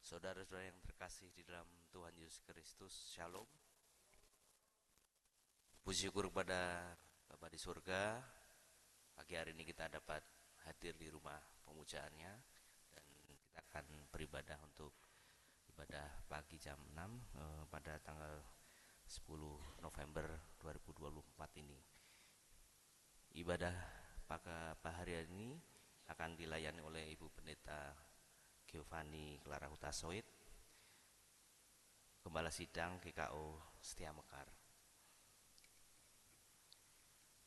Saudara-saudara yang terkasih di dalam Tuhan Yesus Kristus, Shalom. Puji syukur kepada Bapa di surga. Pagi hari ini kita dapat hadir di rumah pemujaannya, dan kita akan beribadah untuk ibadah pagi jam 6 pada tanggal 10 November 2024 ini. Ibadah pada hari ini akan dilayani oleh Ibu Pendeta Giovanni Clara Hutasoid, Gembala Sidang GKO Setia Mekar.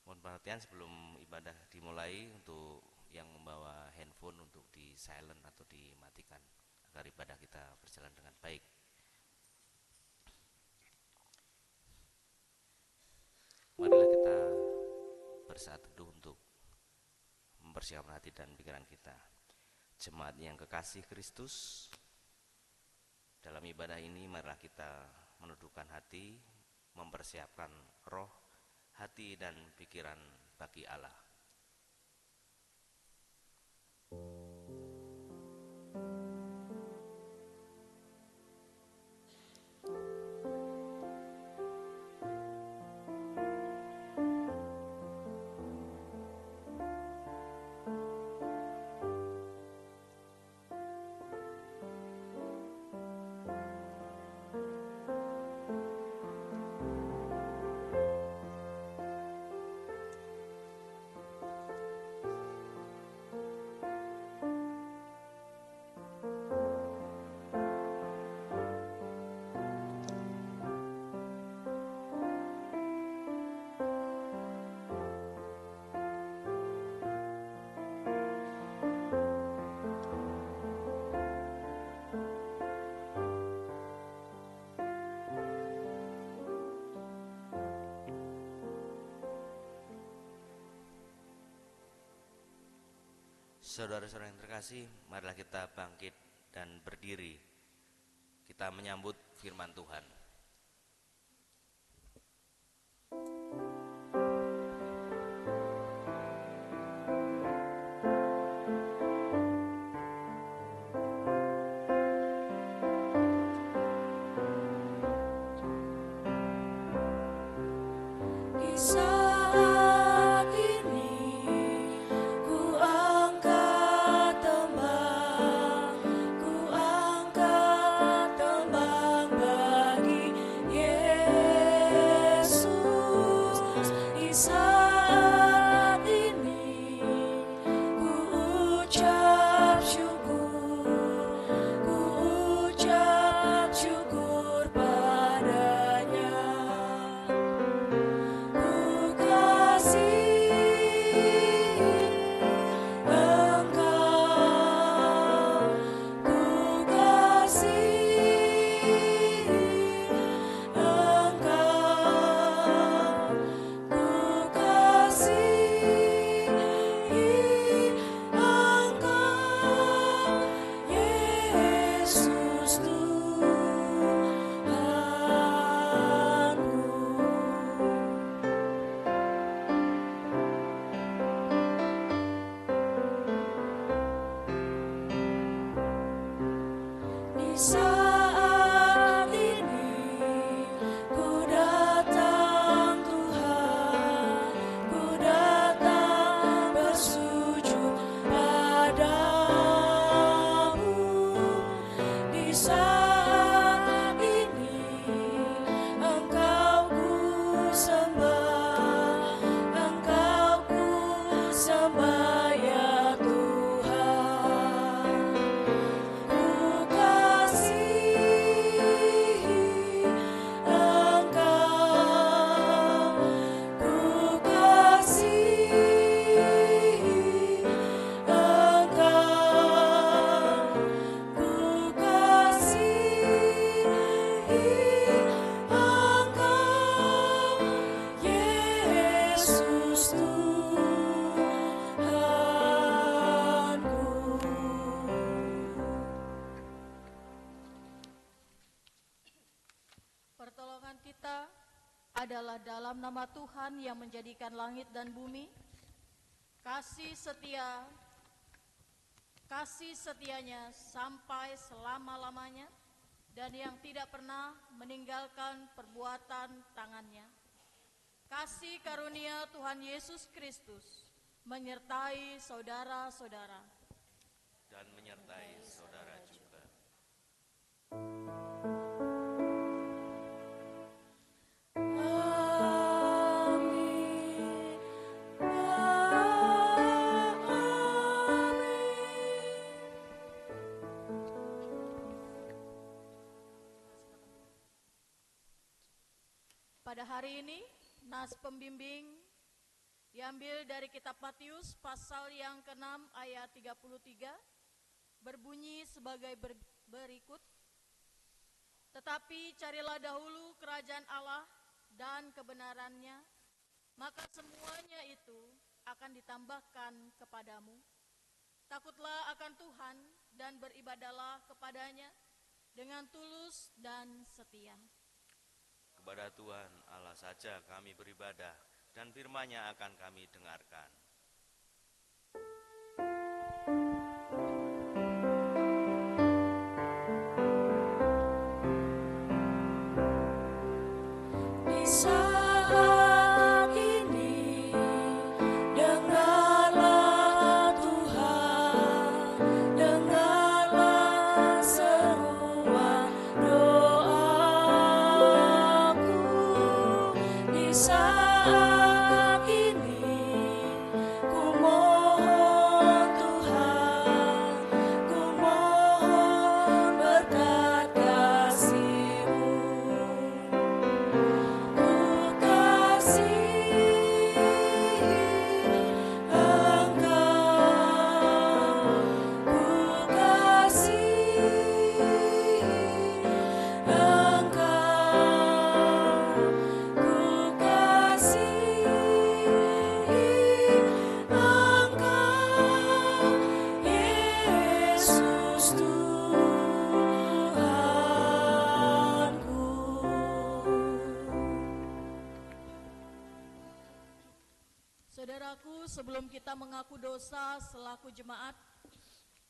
Mohon perhatian sebelum ibadah dimulai untuk yang membawa handphone untuk di silent atau dimatikan agar ibadah kita berjalan dengan baik. Marilah kita bersaat teduh untuk mempersiapkan hati dan pikiran kita. Jemaat yang kekasih Kristus, dalam ibadah ini marilah kita menundukkan hati, mempersiapkan roh, hati dan pikiran bagi Allah. Saudara-saudara yang terkasih, marilah kita bangkit dan berdiri. Kita menyambut firman Tuhan. Adalah dalam nama Tuhan yang menjadikan langit dan bumi, kasih setia kasih setianya sampai selama-lamanya, dan yang tidak pernah meninggalkan perbuatan tangannya. Kasih karunia Tuhan Yesus Kristus menyertai saudara-saudara. Dan menyertai saudara juga. Pada hari ini, nas pembimbing diambil dari kitab Matius pasal yang ke-6 ayat 33, berbunyi sebagai berikut. Tetapi carilah dahulu kerajaan Allah dan kebenarannya, maka semuanya itu akan ditambahkan kepadamu. Takutlah akan Tuhan dan beribadahlah kepadanya dengan tulus dan setia. Kepada Tuhan Allah saja kami beribadah, dan firman-Nya akan kami dengarkan. Di saat ini dengarlah Tuhan, dengarlah seruan doaku. Di saat ini ku mohon Tuhan, ku mohon berkat kasih-Mu. Ku kasih Engkau, ku kasih Engkau, ku kasih Engkau, Yesus Tuhanku. Saudaraku, sebelum kita mengaku dosa selaku jemaat,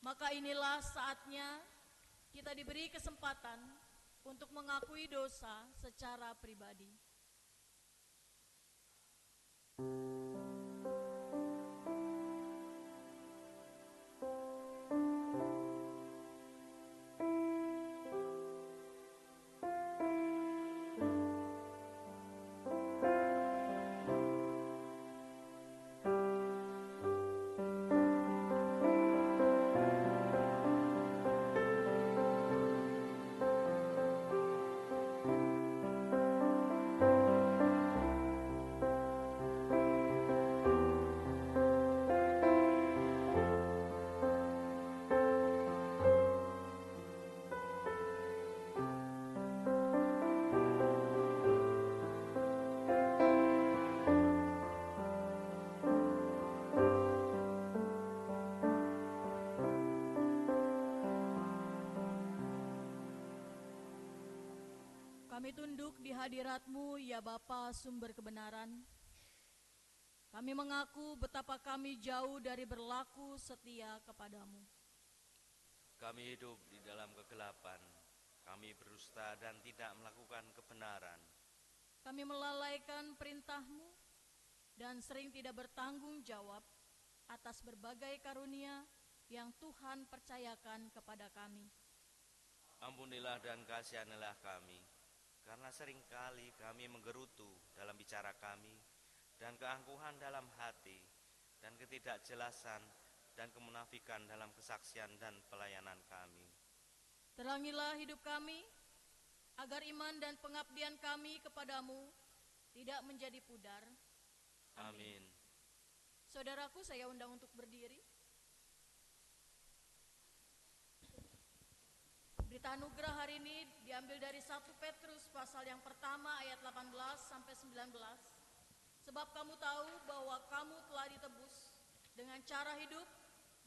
maka inilah saatnya kita diberi kesempatan untuk mengakui dosa secara pribadi. Kami tunduk di hadirat-Mu, ya Bapa sumber kebenaran. Kami mengaku betapa kami jauh dari berlaku setia kepadamu. Kami hidup di dalam kegelapan, kami berdusta dan tidak melakukan kebenaran. Kami melalaikan perintah-Mu dan sering tidak bertanggung jawab atas berbagai karunia yang Tuhan percayakan kepada kami. Ampunilah dan kasihanilah kami, karena seringkali kami menggerutu dalam bicara kami, dan keangkuhan dalam hati, dan ketidakjelasan, dan kemunafikan dalam kesaksian dan pelayanan kami. Terangilah hidup kami, agar iman dan pengabdian kami kepadamu tidak menjadi pudar. Amin. Saudaraku, saya undang untuk berdiri. Berita anugerah hari ini diambil dari 1 Petrus pasal yang pertama ayat 18 sampai 19. Sebab kamu tahu bahwa kamu telah ditebus dengan cara hidup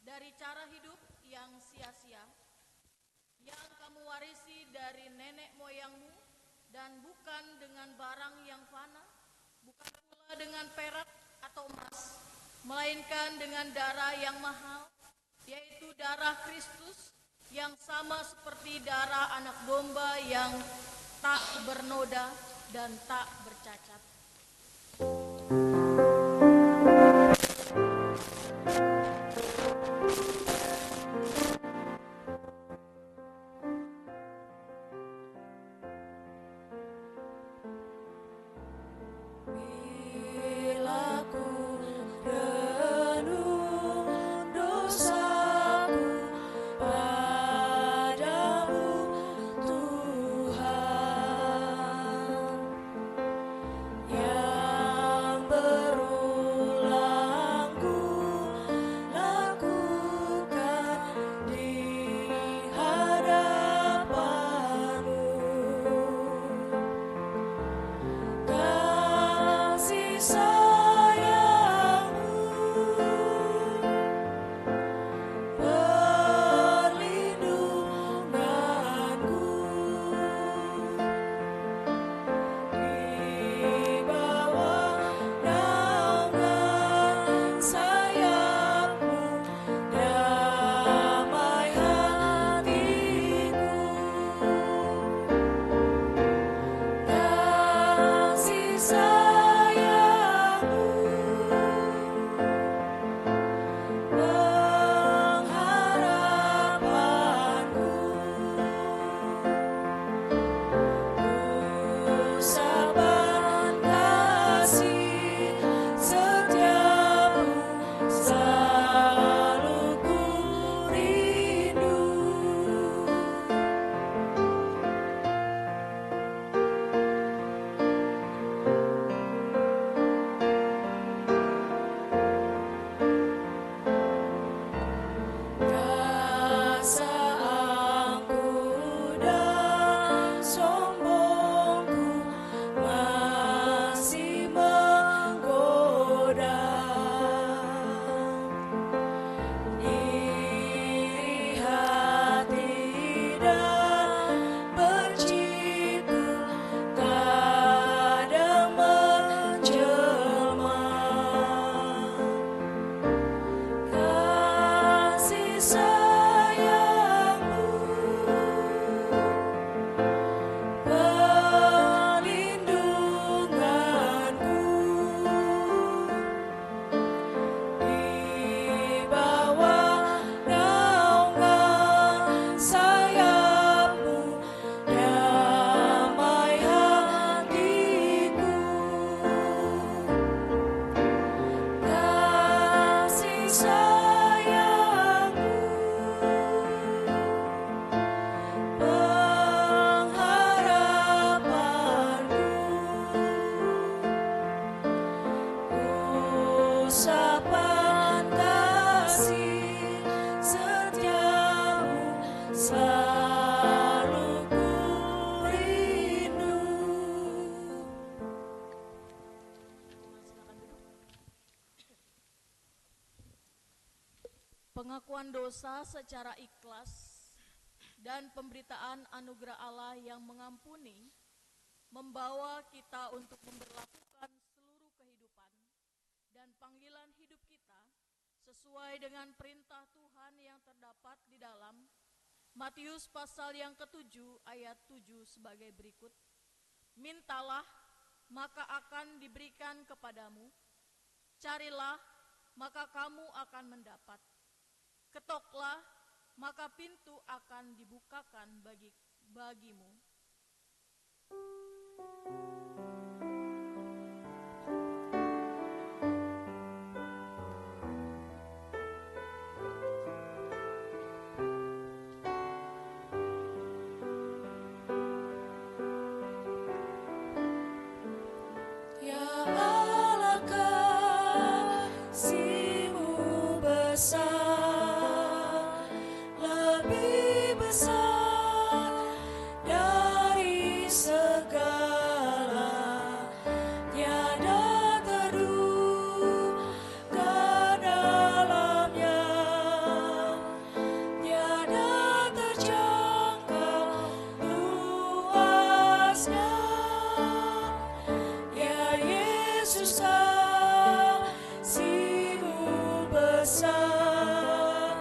dari cara hidup yang sia-sia, yang kamu warisi dari nenek moyangmu, dan bukan dengan barang yang fana, bukan pula dengan perak atau emas, melainkan dengan darah yang mahal, yaitu darah Kristus yang sama seperti darah anak domba yang tak bernoda dan tak bercacat. Bila ku renung dosaku padamu Tuhan, yang berulang ku lakukan di hadapanmu. Kasih sayangmu perlindunganku di bawah naungan sayapmu, damai hatiku. Kasih sayangmu pengharapanku, usapan kasih setiamu selalu ku rindu. Rasa angkuh dan sombongku masih menggoda. Iri hati dan benciku kadang menjelma. Kasih sayangmu perlindunganku di bawah naungan sayapmu, damai hatiku. Kasih sayangmu pengharapanku, usapan kasih setiamu selalu ku rindu. Silakan duduk. Pengakuan dosa secara ikhlas dan pemberitaan anugerah Allah yang mengampuni membawa kita untuk memberlakukan seluruh kehidupan dan panggilan hidup kita sesuai dengan perintah Tuhan yang terdapat di dalam Matius pasal yang ke-7 ayat 7 sebagai berikut. Mintalah, maka akan diberikan kepadamu. Carilah, maka kamu akan mendapat. Ketoklah, maka pintu akan dibukakan bagimu. Ya Allah, kasih-Mu besar, lebih besar dari segala, tiada terduga dalamnya, tiada terjangkau luasnya. Ya Yesus, kasih-Mu besar,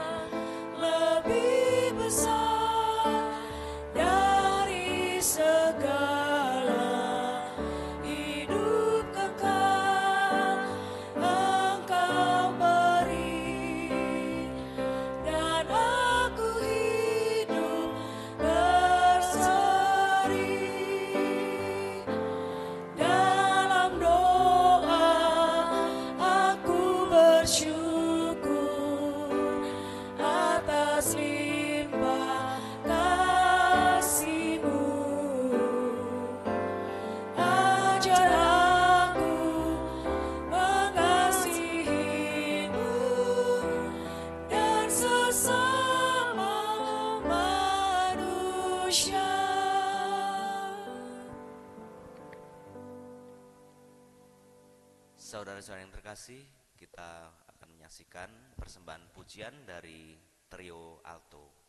Saudara-saudara yang terkasih, kita akan menyaksikan persembahan pujian dari trio alto.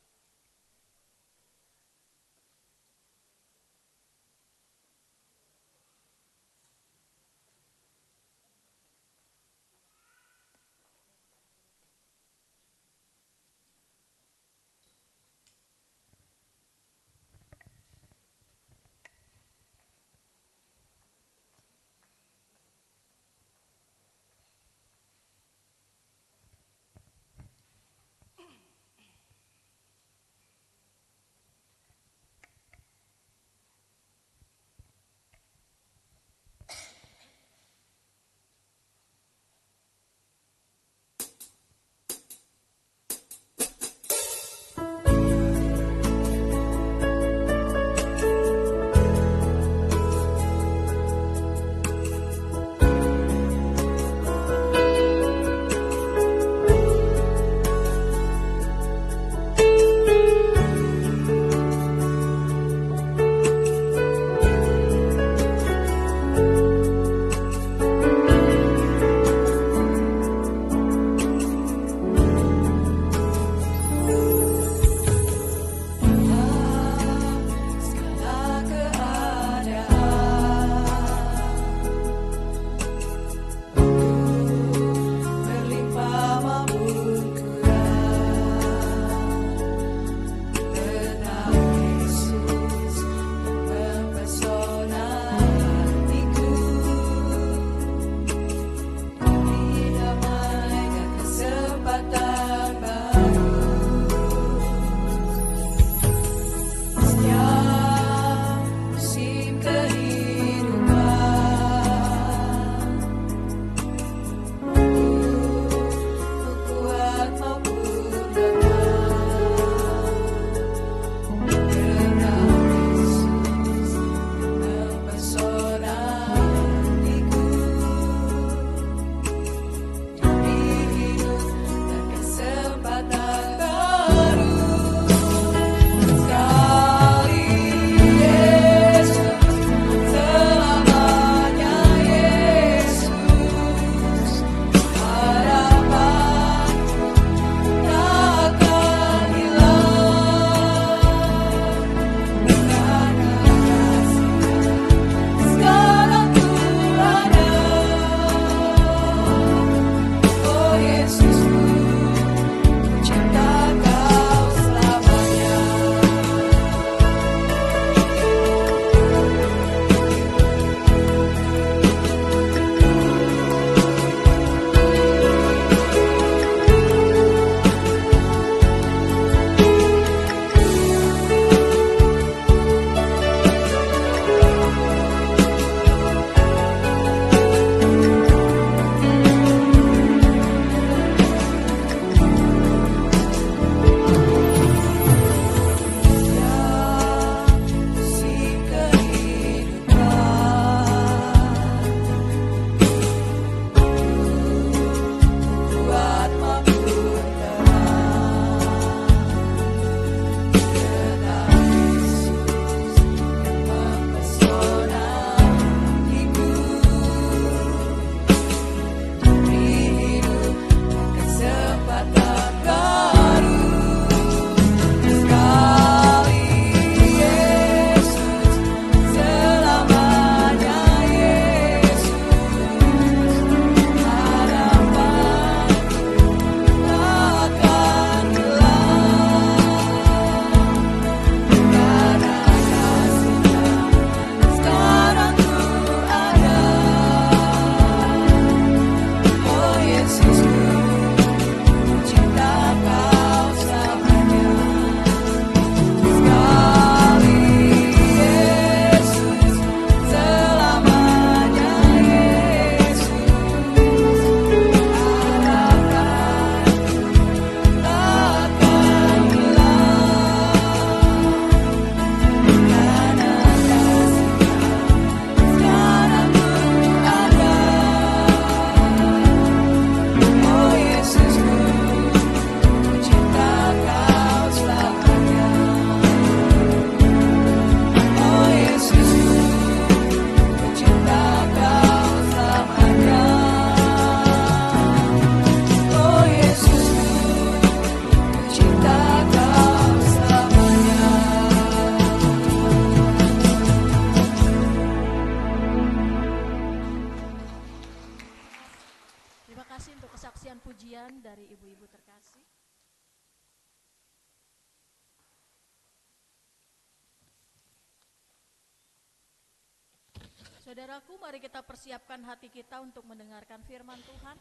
Saudaraku, mari kita persiapkan hati kita untuk mendengarkan firman Tuhan.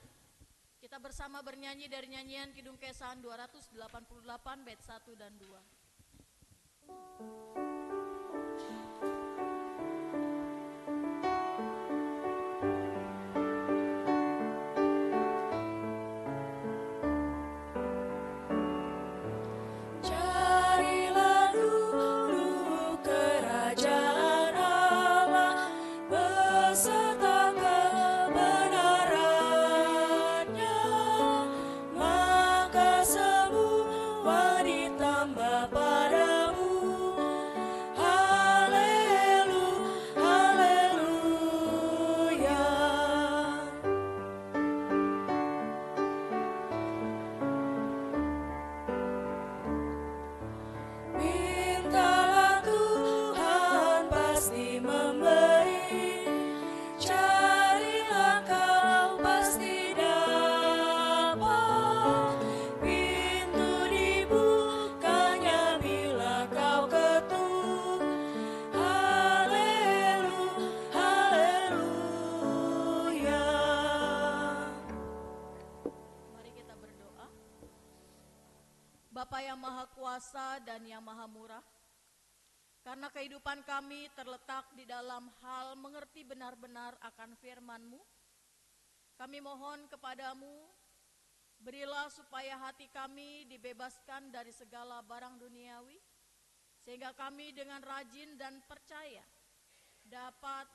Kita bersama bernyanyi dari nyanyian Kidung Kesahan 288 bait 1 dan 2. Carilah dulu kerajaan Allah beserta kebenarannya, maka semua ditambah padamu. Haleluya. Mintalah Tuhan pasti memberi, carilah kau pasti dapat. Pintu dibukanya bila kau ketuk. Haleluya. Mari kita berdoa. Bapa yang Maha Kuasa dan yang Maha Murah, karena kehidupan kami terletak di dalam hal mengerti benar-benar akan firman-Mu, kami mohon kepadamu, berilah supaya hati kami dibebaskan dari segala barang duniawi, sehingga kami dengan rajin dan percaya dapat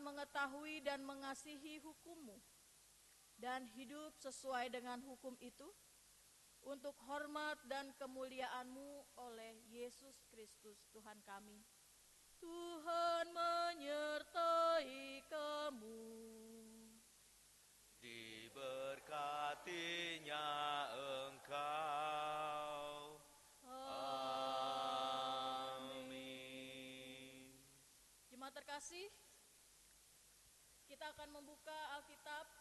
mengetahui dan mengasihi hukum-Mu, dan hidup sesuai dengan hukum itu, untuk hormat dan kemuliaan-Mu oleh Yesus Kristus Tuhan kami. Tuhan menyertai kamu. Diberkatinya Engkau. Amin. Jemaat terkasih, kita akan membuka Alkitab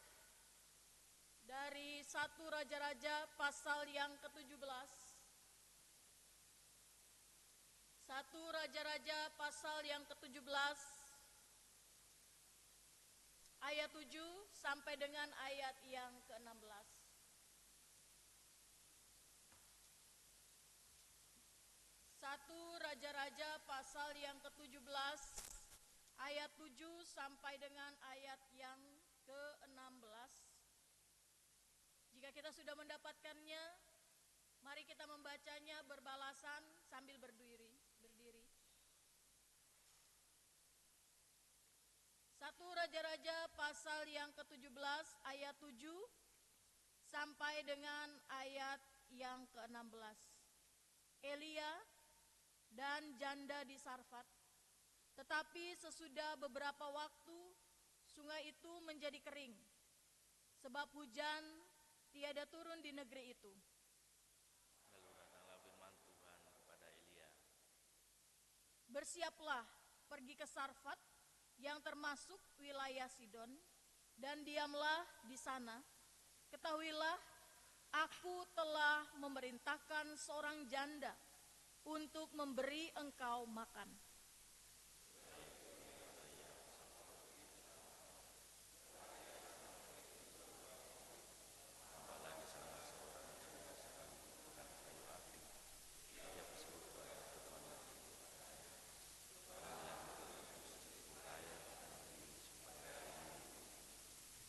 dari 1 Raja-Raja pasal yang ke-17. 1 Raja-Raja pasal yang ke-17 ayat 7 sampai dengan ayat yang ke-16. 1 Raja-Raja pasal yang ke-17 ayat 7 sampai dengan ayat yang ke-16. Jika kita sudah mendapatkannya, mari kita membacanya berbalasan sambil berdiri. 1 Raja-Raja pasal yang ke-17 ayat 7 sampai dengan ayat yang ke-16. Elia dan janda di Sarfat. Tetapi sesudah beberapa waktu sungai itu menjadi kering, sebab hujan tiada turun di negeri itu. Lalu datanglah firman Tuhan kepada Elia. Bersiaplah pergi ke Sarfat yang termasuk wilayah Sidon, dan diamlah di sana. Ketahuilah, aku telah memerintahkan seorang janda untuk memberi engkau makan.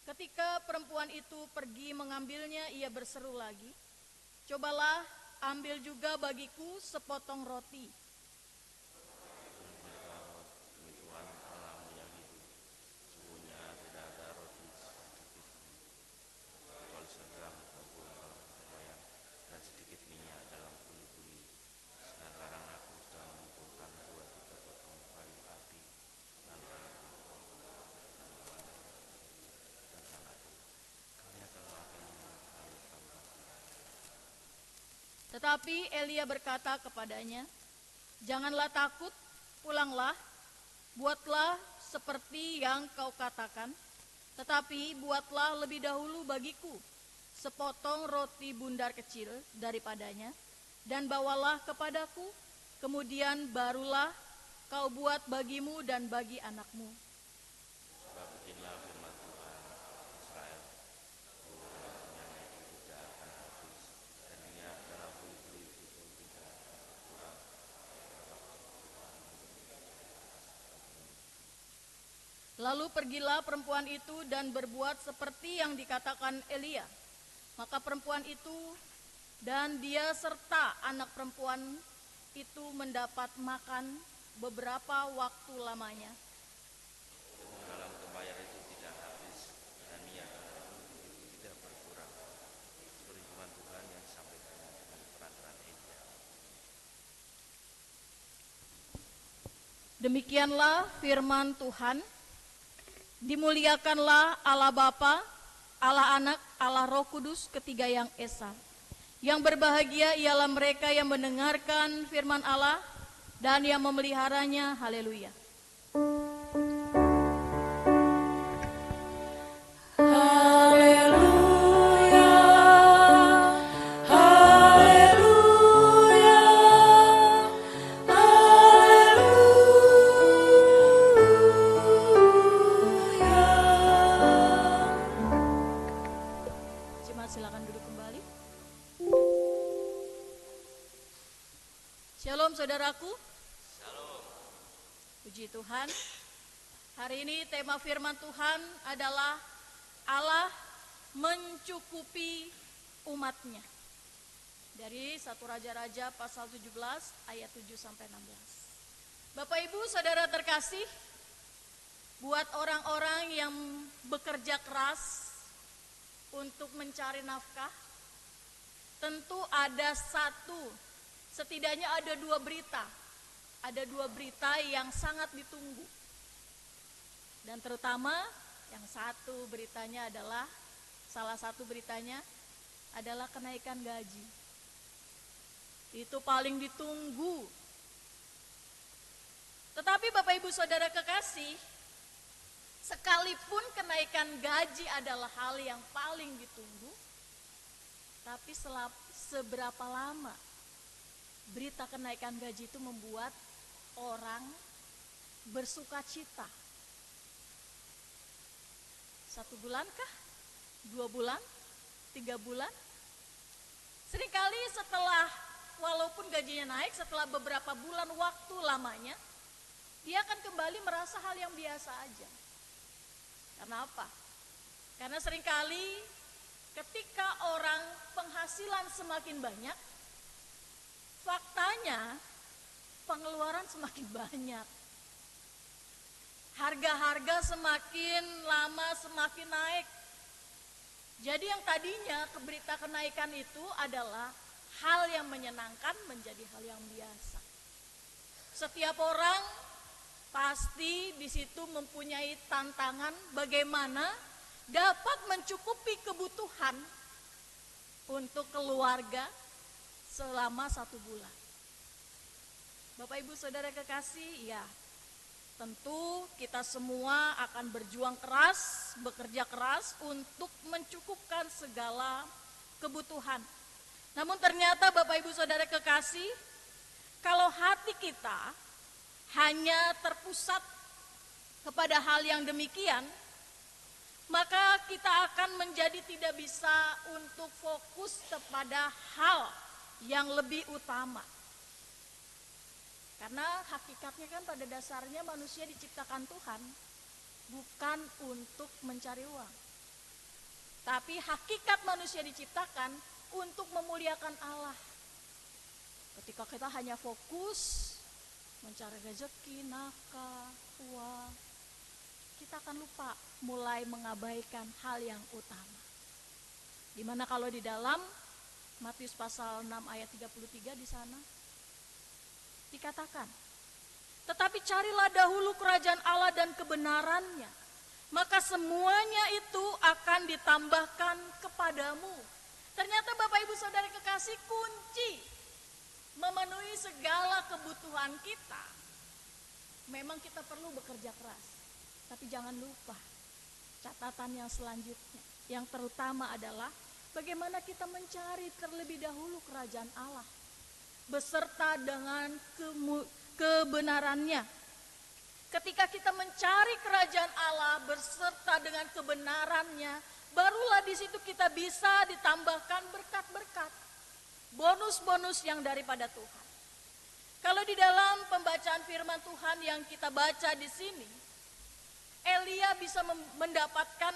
Ketika perempuan itu pergi mengambilnya, ia berseru lagi, "Cobalah ambil juga bagiku sepotong roti." Demi Tuhan Allahmu yang hidup, sesungguhnya tidak ada roti sedikit kecuali segera kumpul dalam semboyan dan sedikit minyak dalam kuli-kuli. Sekarang aku sedang mengumpulkan 2-3 potong kayu api dan anakku. Kami akan memakannya lalu kami makan. Tetapi Elia berkata kepadanya, "Janganlah takut, pulanglah, buatlah seperti yang kau katakan, tetapi buatlah lebih dahulu bagiku sepotong roti bundar kecil daripadanya, dan bawalah kepadaku, kemudian barulah kau buat bagimu dan bagi anakmu. Sebab beginilah firman Tuhan Israel, yang tidak akan habis, dan ia adalah bulu-bulu itu tidak kurang. Lalu pergilah perempuan itu dan berbuat seperti yang dikatakan Elia. Maka perempuan itu dan dia serta anak perempuan itu mendapat makan beberapa waktu lamanya. Dalam tembayar itu tidak habis, dan ia adalah bulu-bulu itu tidak berkurang. Seperti firman Tuhan yang disampaikan dengan perantaraan Elia. Demikianlah firman Tuhan. Dimuliakanlah Allah Bapa, Allah Anak, Allah Roh Kudus, ketiga yang esa. Yang berbahagia ialah mereka yang mendengarkan firman Allah dan yang memeliharanya. Haleluya. Haleluya, haleluya, haleluya. Jemaat silakan duduk kembali. Shalom saudaraku. Shalom. Puji Tuhan. Hari ini tema firman Tuhan adalah Allah mencukupi umatnya. Dari 1 Raja-Raja pasal 17 ayat 7 sampai 16. Bapak Ibu Saudara terkasih, buat orang-orang yang bekerja keras untuk mencari nafkah, tentu ada setidaknya ada dua berita. Ada dua berita yang sangat ditunggu. Dan terutama yang satu beritanya adalah, salah satu beritanya adalah kenaikan gaji. Itu paling ditunggu. Tetapi Bapak Ibu Saudara kekasih, sekalipun kenaikan gaji adalah hal yang paling ditunggu, tapi seberapa lama berita kenaikan gaji itu membuat orang bersuka cita? 1 bulankah? 2 bulan? 3 bulan? Seringkali setelah, walaupun gajinya naik, setelah beberapa bulan waktu lamanya, dia akan kembali merasa hal yang biasa aja. Karena apa? Karena seringkali ketika orang penghasilan semakin banyak, faktanya pengeluaran semakin banyak. Harga-harga semakin lama semakin naik. Jadi yang tadinya berita kenaikan itu adalah hal yang menyenangkan menjadi hal yang biasa. Setiap orang pasti di situ mempunyai tantangan bagaimana dapat mencukupi kebutuhan untuk keluarga selama 1 bulan. Bapak Ibu Saudara kekasih, ya tentu kita semua akan berjuang keras, bekerja keras untuk mencukupkan segala kebutuhan. Namun ternyata Bapak Ibu Saudara kekasih, kalau hati kita hanya terpusat kepada hal yang demikian, maka kita akan menjadi tidak bisa untuk fokus kepada hal yang lebih utama. Karena hakikatnya kan pada dasarnya manusia diciptakan Tuhan bukan untuk mencari uang. Tapi hakikat manusia diciptakan untuk memuliakan Allah. Ketika kita hanya fokus mencari rezeki, nafkah, uang, kita akan lupa mulai mengabaikan hal yang utama. Dimana kalau di dalam Matius pasal 6 ayat 33 di sana dikatakan, tetapi carilah dahulu kerajaan Allah dan kebenarannya, maka semuanya itu akan ditambahkan kepadamu. Ternyata Bapak Ibu Saudara kekasih, kunci memenuhi segala kebutuhan kita, memang kita perlu bekerja keras. Tapi jangan lupa catatan yang selanjutnya, yang terutama adalah bagaimana kita mencari terlebih dahulu kerajaan Allah beserta dengan kebenarannya. Ketika kita mencari kerajaan Allah berserta dengan kebenarannya, barulah di situ kita bisa ditambahkan berkat-berkat, bonus-bonus yang daripada Tuhan. Kalau di dalam pembacaan firman Tuhan yang kita baca di sini, Elia bisa mendapatkan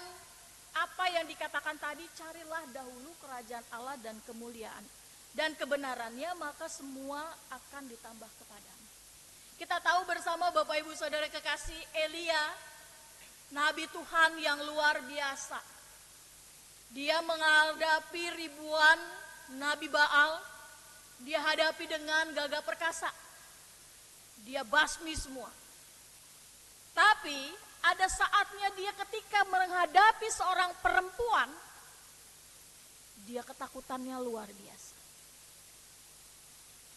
apa yang dikatakan tadi, carilah dahulu kerajaan Allah dan kemuliaan dan kebenarannya, maka semua akan ditambah kepadamu. Kita tahu bersama Bapak Ibu Saudara kekasih, Elia, Nabi Tuhan yang luar biasa. Dia menghadapi ribuan Nabi Baal, dia hadapi dengan gagah perkasa. Dia basmi semua. Tapi ada saatnya dia ketika menghadapi seorang perempuan, dia ketakutannya luar biasa.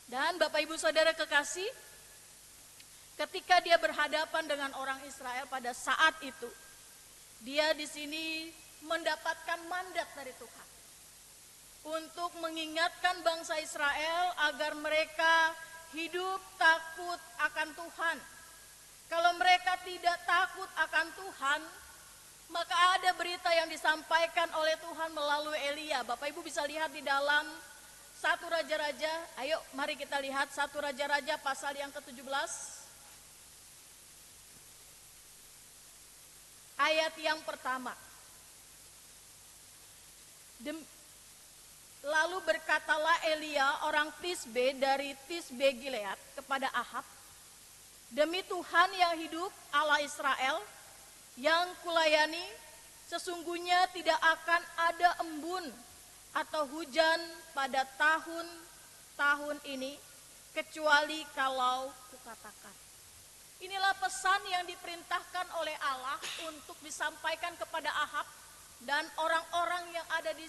Dan Bapak Ibu Saudara kekasih, ketika dia berhadapan dengan orang Israel pada saat itu, dia di sini mendapatkan mandat dari Tuhan untuk mengingatkan bangsa Israel agar mereka hidup takut akan Tuhan. Kalau mereka tidak takut akan Tuhan, maka ada berita yang disampaikan oleh Tuhan melalui Elia. Bapak Ibu bisa lihat di dalam 1 Raja-Raja. Ayo mari kita lihat 1 Raja-Raja pasal yang ke-17. Ayat yang pertama. Lalu berkatalah Elia orang Tisbe dari Tisbe Gilead kepada Ahab, demi Tuhan yang hidup, Allah Israel, yang kulayani, sesungguhnya tidak akan ada embun atau hujan pada tahun-tahun ini, kecuali kalau kukatakan. Inilah pesan yang diperintahkan oleh Allah untuk disampaikan kepada Ahab dan orang-orang yang ada di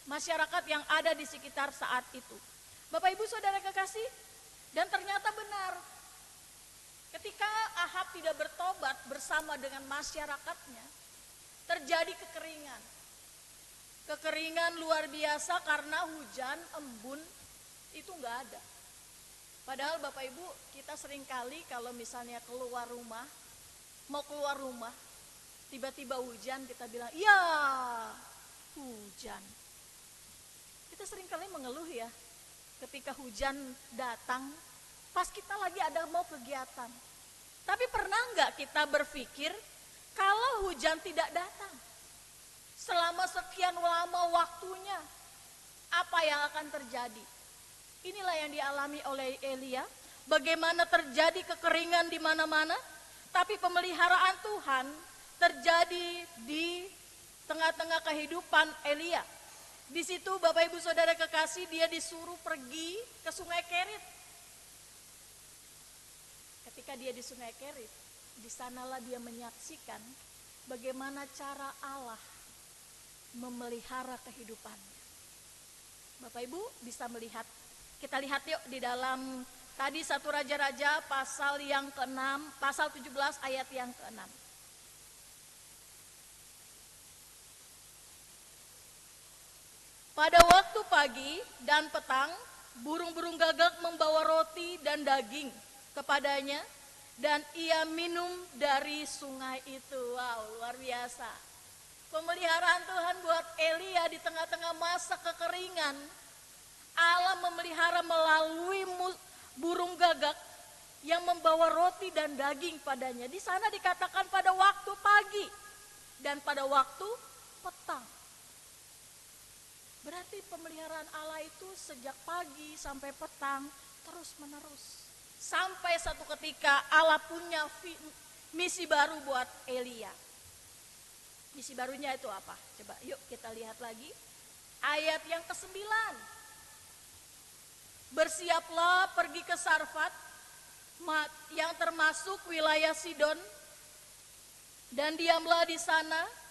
masyarakat yang ada di sekitar saat itu. Bapak Ibu Saudara kekasih, dan ternyata benar. Ketika Ahab tidak bertobat bersama dengan masyarakatnya, terjadi kekeringan. Kekeringan luar biasa karena hujan, embun itu enggak ada. Padahal Bapak Ibu, kita seringkali kalau misalnya mau keluar rumah, tiba-tiba hujan, kita bilang, "Ya, hujan." Kita seringkali mengeluh ya, ketika hujan datang, pas kita lagi ada mau kegiatan. Tapi pernah enggak kita berpikir, kalau hujan tidak datang, selama sekian lama waktunya, apa yang akan terjadi? Inilah yang dialami oleh Elia, bagaimana terjadi kekeringan di mana-mana, tapi pemeliharaan Tuhan terjadi di tengah-tengah kehidupan Elia. Di situ Bapak Ibu Saudara kekasih, dia disuruh pergi ke Sungai Kerit. Ketika dia di Sungai Kerit, di sanalah dia menyaksikan bagaimana cara Allah memelihara kehidupannya. Bapak Ibu bisa melihat, kita lihat yuk di dalam tadi 1 Raja-Raja pasal yang ke-6, pasal 17 ayat yang ke-6. Pada waktu pagi dan petang, burung-burung gagak membawa roti dan daging kepadanya, dan ia minum dari sungai itu. Wow, luar biasa. Pemeliharaan Tuhan buat Elia di tengah-tengah masa kekeringan. Allah memelihara melalui burung gagak yang membawa roti dan daging padanya. Di sana dikatakan pada waktu pagi dan pada waktu petang. Berarti pemeliharaan Allah itu sejak pagi sampai petang terus menerus. Sampai satu ketika Allah punya misi baru buat Elia. Misi barunya itu apa? Coba yuk kita lihat lagi. Ayat yang ke-9. Bersiaplah pergi ke Sarfat yang termasuk wilayah Sidon, dan diamlah di sana.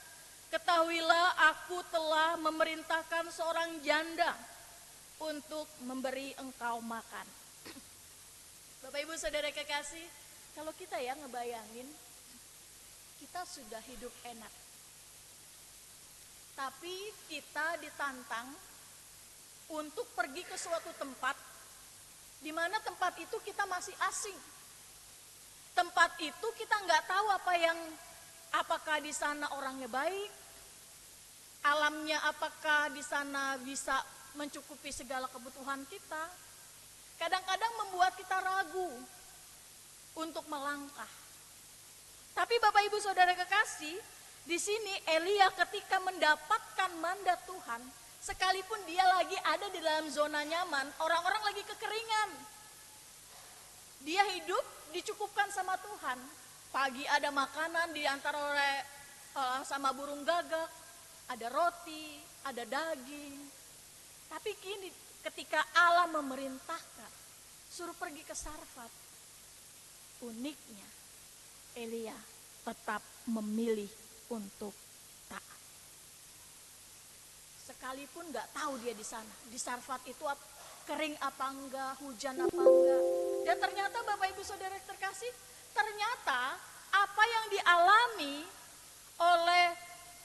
Ketahuilah aku telah memerintahkan seorang janda untuk memberi engkau makan. Bapak Ibu Saudara kekasih, kalau kita ya ngebayangin, kita sudah hidup enak. Tapi kita ditantang untuk pergi ke suatu tempat, di mana tempat itu kita masih asing. tempat itu kita nggak tahu apakah di sana orangnya baik, alamnya apakah di sana bisa mencukupi segala kebutuhan kita. Kadang-kadang membuat kita ragu untuk melangkah. Tapi Bapak Ibu Saudara kekasih, di sini Elia ketika mendapatkan mandat Tuhan, sekalipun dia lagi ada di dalam zona nyaman, orang-orang lagi kekeringan. Dia hidup dicukupkan sama Tuhan. Pagi ada makanan diantar sama burung gagak, ada roti, ada daging. Tapi kini ketika Allah memerintahkan, suruh pergi ke Sarfat, uniknya Elia tetap memilih untuk taat. Sekalipun nggak tahu dia di sana, di Sarfat itu kering apa enggak, hujan apa enggak. Dan ternyata Bapak Ibu Saudara terkasih, ternyata apa yang dialami oleh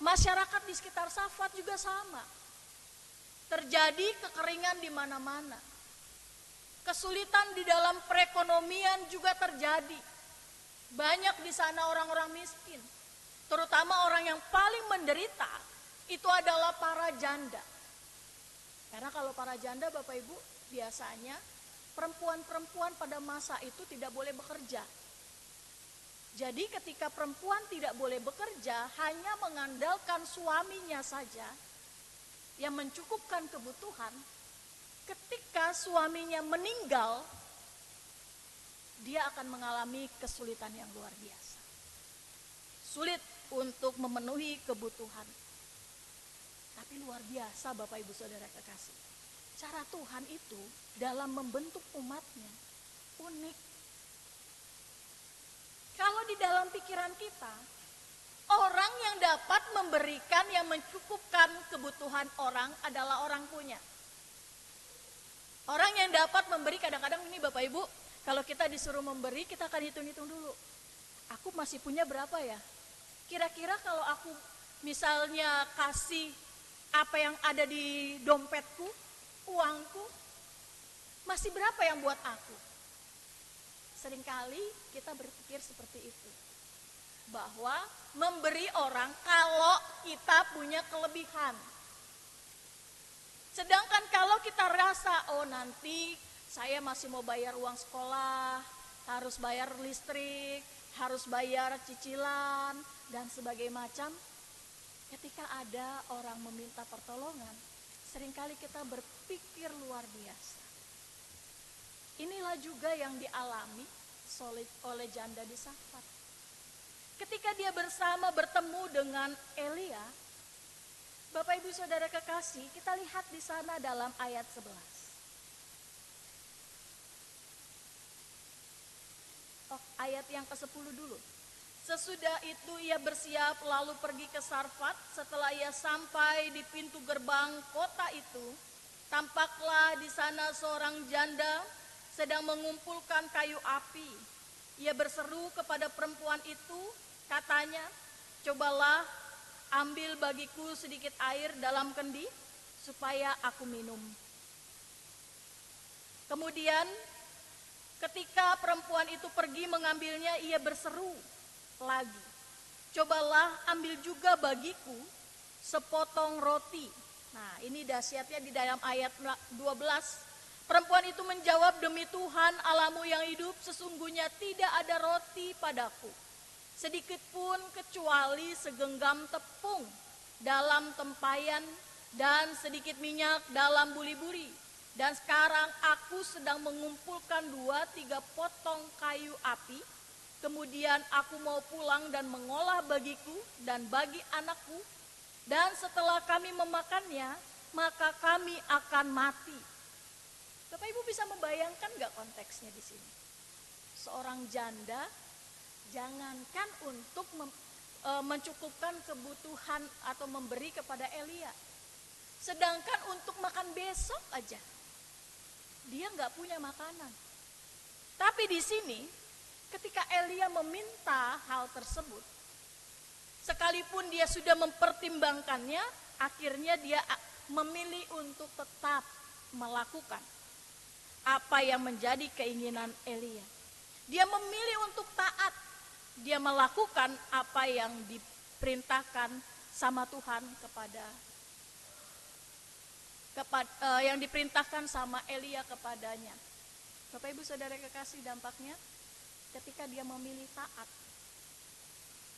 masyarakat di sekitar Sarfat juga sama. Terjadi kekeringan di mana-mana. Kesulitan di dalam perekonomian juga terjadi. Banyak di sana orang-orang miskin. Terutama orang yang paling menderita itu adalah para janda. Karena kalau para janda Bapak Ibu biasanya perempuan-perempuan pada masa itu tidak boleh bekerja. Jadi ketika perempuan tidak boleh bekerja, hanya mengandalkan suaminya saja yang mencukupkan kebutuhan. Ketika suaminya meninggal, dia akan mengalami kesulitan yang luar biasa. Sulit untuk memenuhi kebutuhan. Tapi luar biasa Bapak Ibu Saudara kekasih. Cara Tuhan itu dalam membentuk umatnya unik. Kalau di dalam pikiran kita, orang yang dapat memberikan yang mencukupkan kebutuhan orang adalah orang punya. Orang yang dapat memberi, kadang-kadang ini Bapak Ibu, kalau kita disuruh memberi, kita akan hitung-hitung dulu. Aku masih punya berapa ya? Kira-kira kalau aku misalnya kasih apa yang ada di dompetku, uangku, masih berapa yang buat aku? Seringkali kita berpikir seperti itu. Bahwa memberi orang kalau kita punya kelebihan. Sedangkan kalau kita rasa, oh nanti saya masih mau bayar uang sekolah, harus bayar listrik, harus bayar cicilan, dan sebagainya macam. Ketika ada orang meminta pertolongan, seringkali kita berpikir luar biasa. Inilah juga yang dialami oleh janda di Sarfat. Ketika dia bertemu dengan Elia, Bapak Ibu Saudara kekasih, kita lihat di sana dalam ayat 11. Ayat yang ke-10 dulu. Sesudah itu ia bersiap lalu pergi ke Sarfat. Setelah ia sampai di pintu gerbang kota itu, tampaklah di sana seorang janda sedang mengumpulkan kayu api. Ia berseru kepada perempuan itu, katanya, cobalah ambil bagiku sedikit air dalam kendi supaya aku minum. Kemudian ketika perempuan itu pergi mengambilnya, ia berseru lagi, cobalah ambil juga bagiku sepotong roti. Nah, ini dahsyatnya di dalam ayat 12. Perempuan itu menjawab, demi Tuhan Allahmu yang hidup, sesungguhnya tidak ada roti padaku, sedikit pun kecuali segenggam tepung dalam tempayan dan sedikit minyak dalam buli-buli. Dan sekarang aku sedang mengumpulkan 2-3 potong kayu api. Kemudian aku mau pulang dan mengolah bagiku dan bagi anakku. Dan setelah kami memakannya, maka kami akan mati. Bapak Ibu bisa membayangkan gak konteksnya di sini? Seorang janda, jangankan untuk mencukupkan kebutuhan atau memberi kepada Elia. Sedangkan untuk makan besok aja, dia gak punya makanan. Tapi di sini, ketika Elia meminta hal tersebut, sekalipun dia sudah mempertimbangkannya, akhirnya dia memilih untuk tetap melakukan apa yang menjadi keinginan Elia. Dia memilih untuk taat. Dia melakukan apa yang diperintahkan sama Tuhan yang diperintahkan sama Elia kepadanya. Bapak Ibu Saudara kekasih, dampaknya ketika dia memilih taat,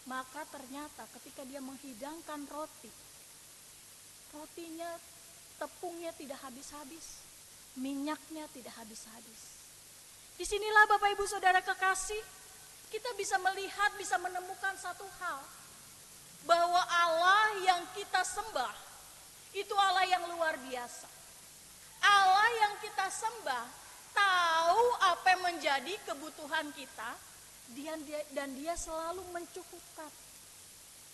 maka ternyata ketika dia menghidangkan rotinya, tepungnya tidak habis-habis, minyaknya tidak habis-habis. Disinilah Bapak Ibu Saudara kekasih, kita bisa melihat, bisa menemukan satu hal, bahwa Allah yang kita sembah, itu Allah yang luar biasa. Allah yang kita sembah, tahu apa yang menjadi kebutuhan kita, dan dia selalu mencukupkan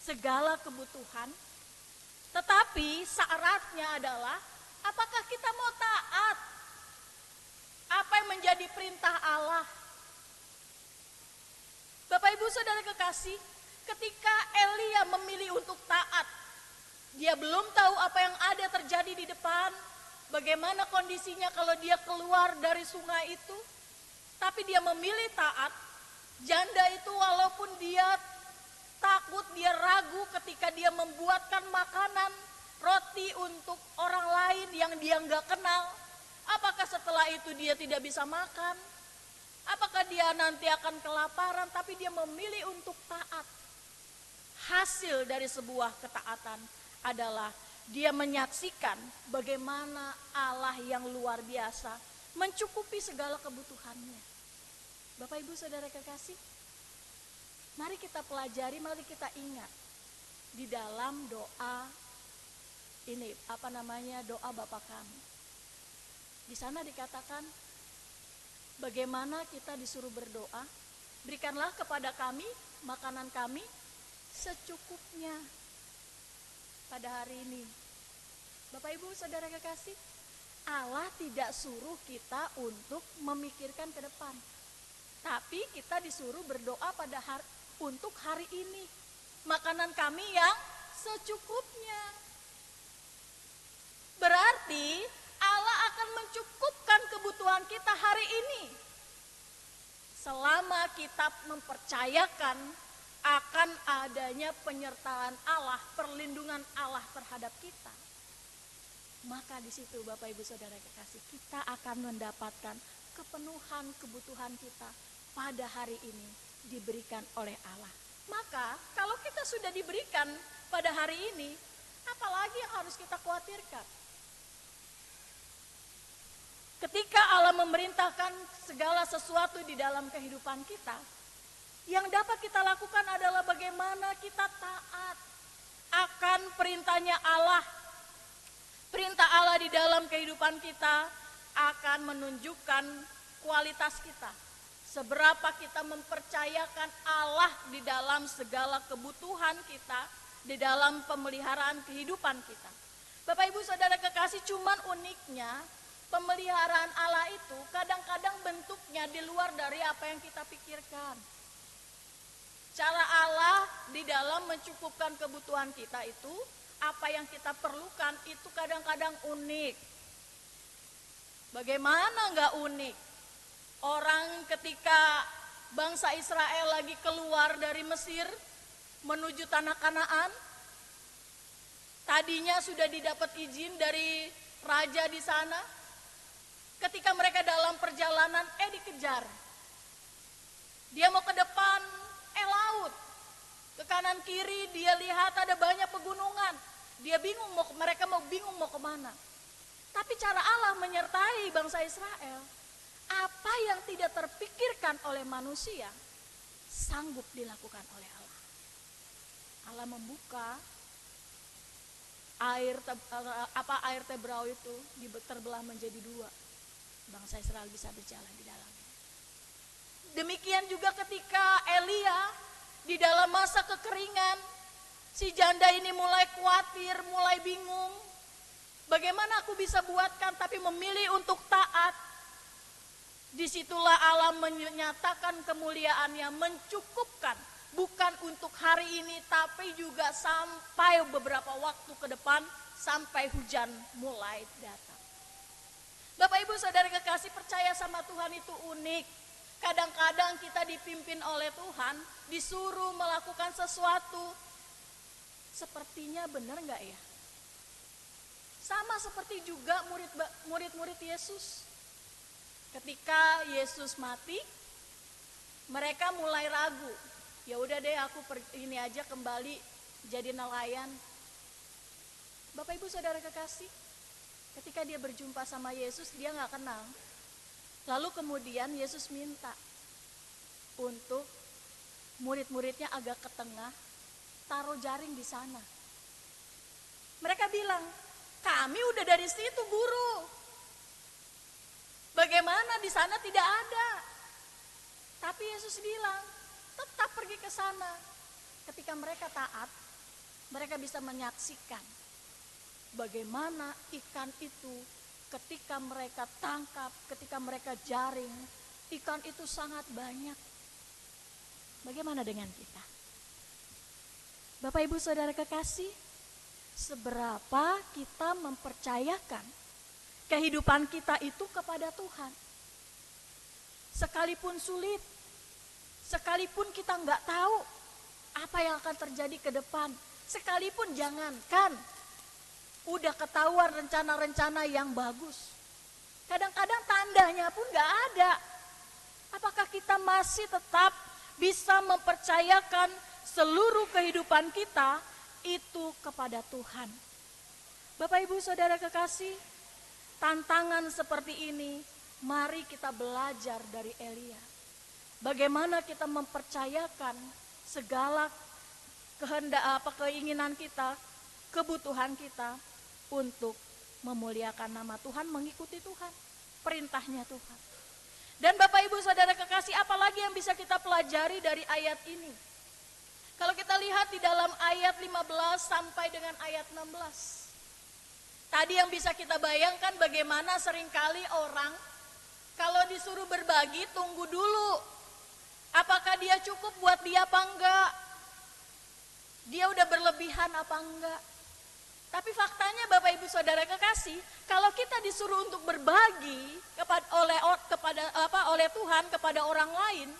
segala kebutuhan. Tetapi syaratnya adalah, apakah kita mau taat apa yang menjadi perintah Allah? Bapak Ibu Saudara kekasih, ketika Elia memilih untuk taat, dia belum tahu apa yang ada terjadi di depan, bagaimana kondisinya kalau dia keluar dari sungai itu, tapi dia memilih taat. Janda itu walaupun dia takut, dia ragu ketika dia membuatkan makanan, roti untuk orang lain yang dia nggak kenal. Apakah setelah itu dia tidak bisa makan? Apakah dia nanti akan kelaparan? Tapi dia memilih untuk taat. Hasil dari sebuah ketaatan adalah dia menyaksikan bagaimana Allah yang luar biasa mencukupi segala kebutuhannya. Bapak Ibu Saudara kekasih, mari kita pelajari, mari kita ingat di dalam doa ini, doa Bapa Kami. Di sana dikatakan bagaimana kita disuruh berdoa, berikanlah kepada kami makanan kami secukupnya pada hari ini. Bapak Ibu Saudara kekasih, Allah tidak suruh kita untuk memikirkan ke depan, tapi kita disuruh berdoa untuk hari ini. Makanan kami yang secukupnya. Berarti Allah akan mencukupkan kebutuhan kita hari ini, selama kita mempercayakan akan adanya penyertaan Allah, perlindungan Allah terhadap kita. Maka di situ Bapak Ibu Saudara kekasih, kita akan mendapatkan kepenuhan kebutuhan kita pada hari ini diberikan oleh Allah. Maka kalau kita sudah diberikan pada hari ini, apalagi yang harus kita khawatirkan? Ketika Allah memerintahkan segala sesuatu di dalam kehidupan kita, yang dapat kita lakukan adalah bagaimana kita taat akan perintahnya Allah. Perintah Allah di dalam kehidupan kita akan menunjukkan kualitas kita. Seberapa kita mempercayakan Allah di dalam segala kebutuhan kita, di dalam pemeliharaan kehidupan kita. Bapak Ibu Saudara kekasih, cuman uniknya pemeliharaan Allah itu kadang-kadang bentuknya di luar dari apa yang kita pikirkan. Cara Allah di dalam mencukupkan kebutuhan kita itu, apa yang kita perlukan itu kadang-kadang unik. Bagaimana nggak unik? Orang ketika bangsa Israel lagi keluar dari Mesir menuju tanah Kanaan, tadinya sudah didapat izin dari raja di sana. Ketika mereka dalam perjalanan, dikejar. Dia mau ke depan, laut. Ke kanan kiri dia lihat ada banyak pegunungan. Dia bingung, mereka bingung mau kemana. Tapi cara Allah menyertai bangsa Israel, apa yang tidak terpikirkan oleh manusia, sanggup dilakukan oleh Allah. Allah membuka air Tebrau itu terbelah menjadi dua. Bangsa Israel bisa berjalan di dalamnya. Demikian juga ketika Elia di dalam masa kekeringan, si janda ini mulai khawatir, mulai bingung. Bagaimana aku bisa buatkan, tapi memilih untuk taat. Disitulah Allah menyatakan kemuliaannya, mencukupkan. Bukan untuk hari ini, tapi juga sampai beberapa waktu ke depan, sampai hujan mulai datang. Bapak Ibu Saudara kekasih, percaya sama Tuhan itu unik. Kadang-kadang kita dipimpin oleh Tuhan, disuruh melakukan sesuatu. Sepertinya benar nggak ya? Sama seperti juga murid-murid Yesus. Ketika Yesus mati, mereka mulai ragu. Ya udah deh, aku ini aja kembali jadi nelayan. Bapak Ibu Saudara kekasih, ketika dia berjumpa sama Yesus, dia nggak kenal. Lalu kemudian Yesus minta untuk murid-muridnya agak ke tengah, taruh jaring di sana. Mereka bilang, kami udah dari situ guru. Bagaimana di sana tidak ada? Tapi Yesus bilang, tetap pergi ke sana. Ketika mereka taat, mereka bisa menyaksikan bagaimana ikan itu ketika mereka tangkap, ketika mereka jaring, ikan itu sangat banyak. Bagaimana dengan kita? Bapak Ibu Saudara kekasih, seberapa kita mempercayakan kehidupan kita itu kepada Tuhan? Sekalipun sulit, sekalipun kita nggak tahu apa yang akan terjadi ke depan, sekalipun jangankan udah ketahuan rencana-rencana yang bagus, kadang-kadang tandanya pun gak ada. Apakah kita masih tetap bisa mempercayakan seluruh kehidupan kita itu kepada Tuhan? Bapak Ibu Saudara kekasih, tantangan seperti ini mari kita belajar dari Elia. Bagaimana kita mempercayakan segala keinginan kita, kebutuhan kita untuk memuliakan nama Tuhan, mengikuti Tuhan, perintahnya Tuhan. Dan Bapak Ibu Saudara kekasih, apalagi yang bisa kita pelajari dari ayat ini? Kalau kita lihat di dalam ayat 15 sampai dengan ayat 16. Tadi yang bisa kita bayangkan bagaimana seringkali orang kalau disuruh berbagi tunggu dulu. Apakah dia cukup buat dia apa enggak? Dia udah berlebihan apa enggak? Tapi faktanya Bapak Ibu Saudara kekasih, kalau kita disuruh untuk berbagi oleh Tuhan kepada orang lain,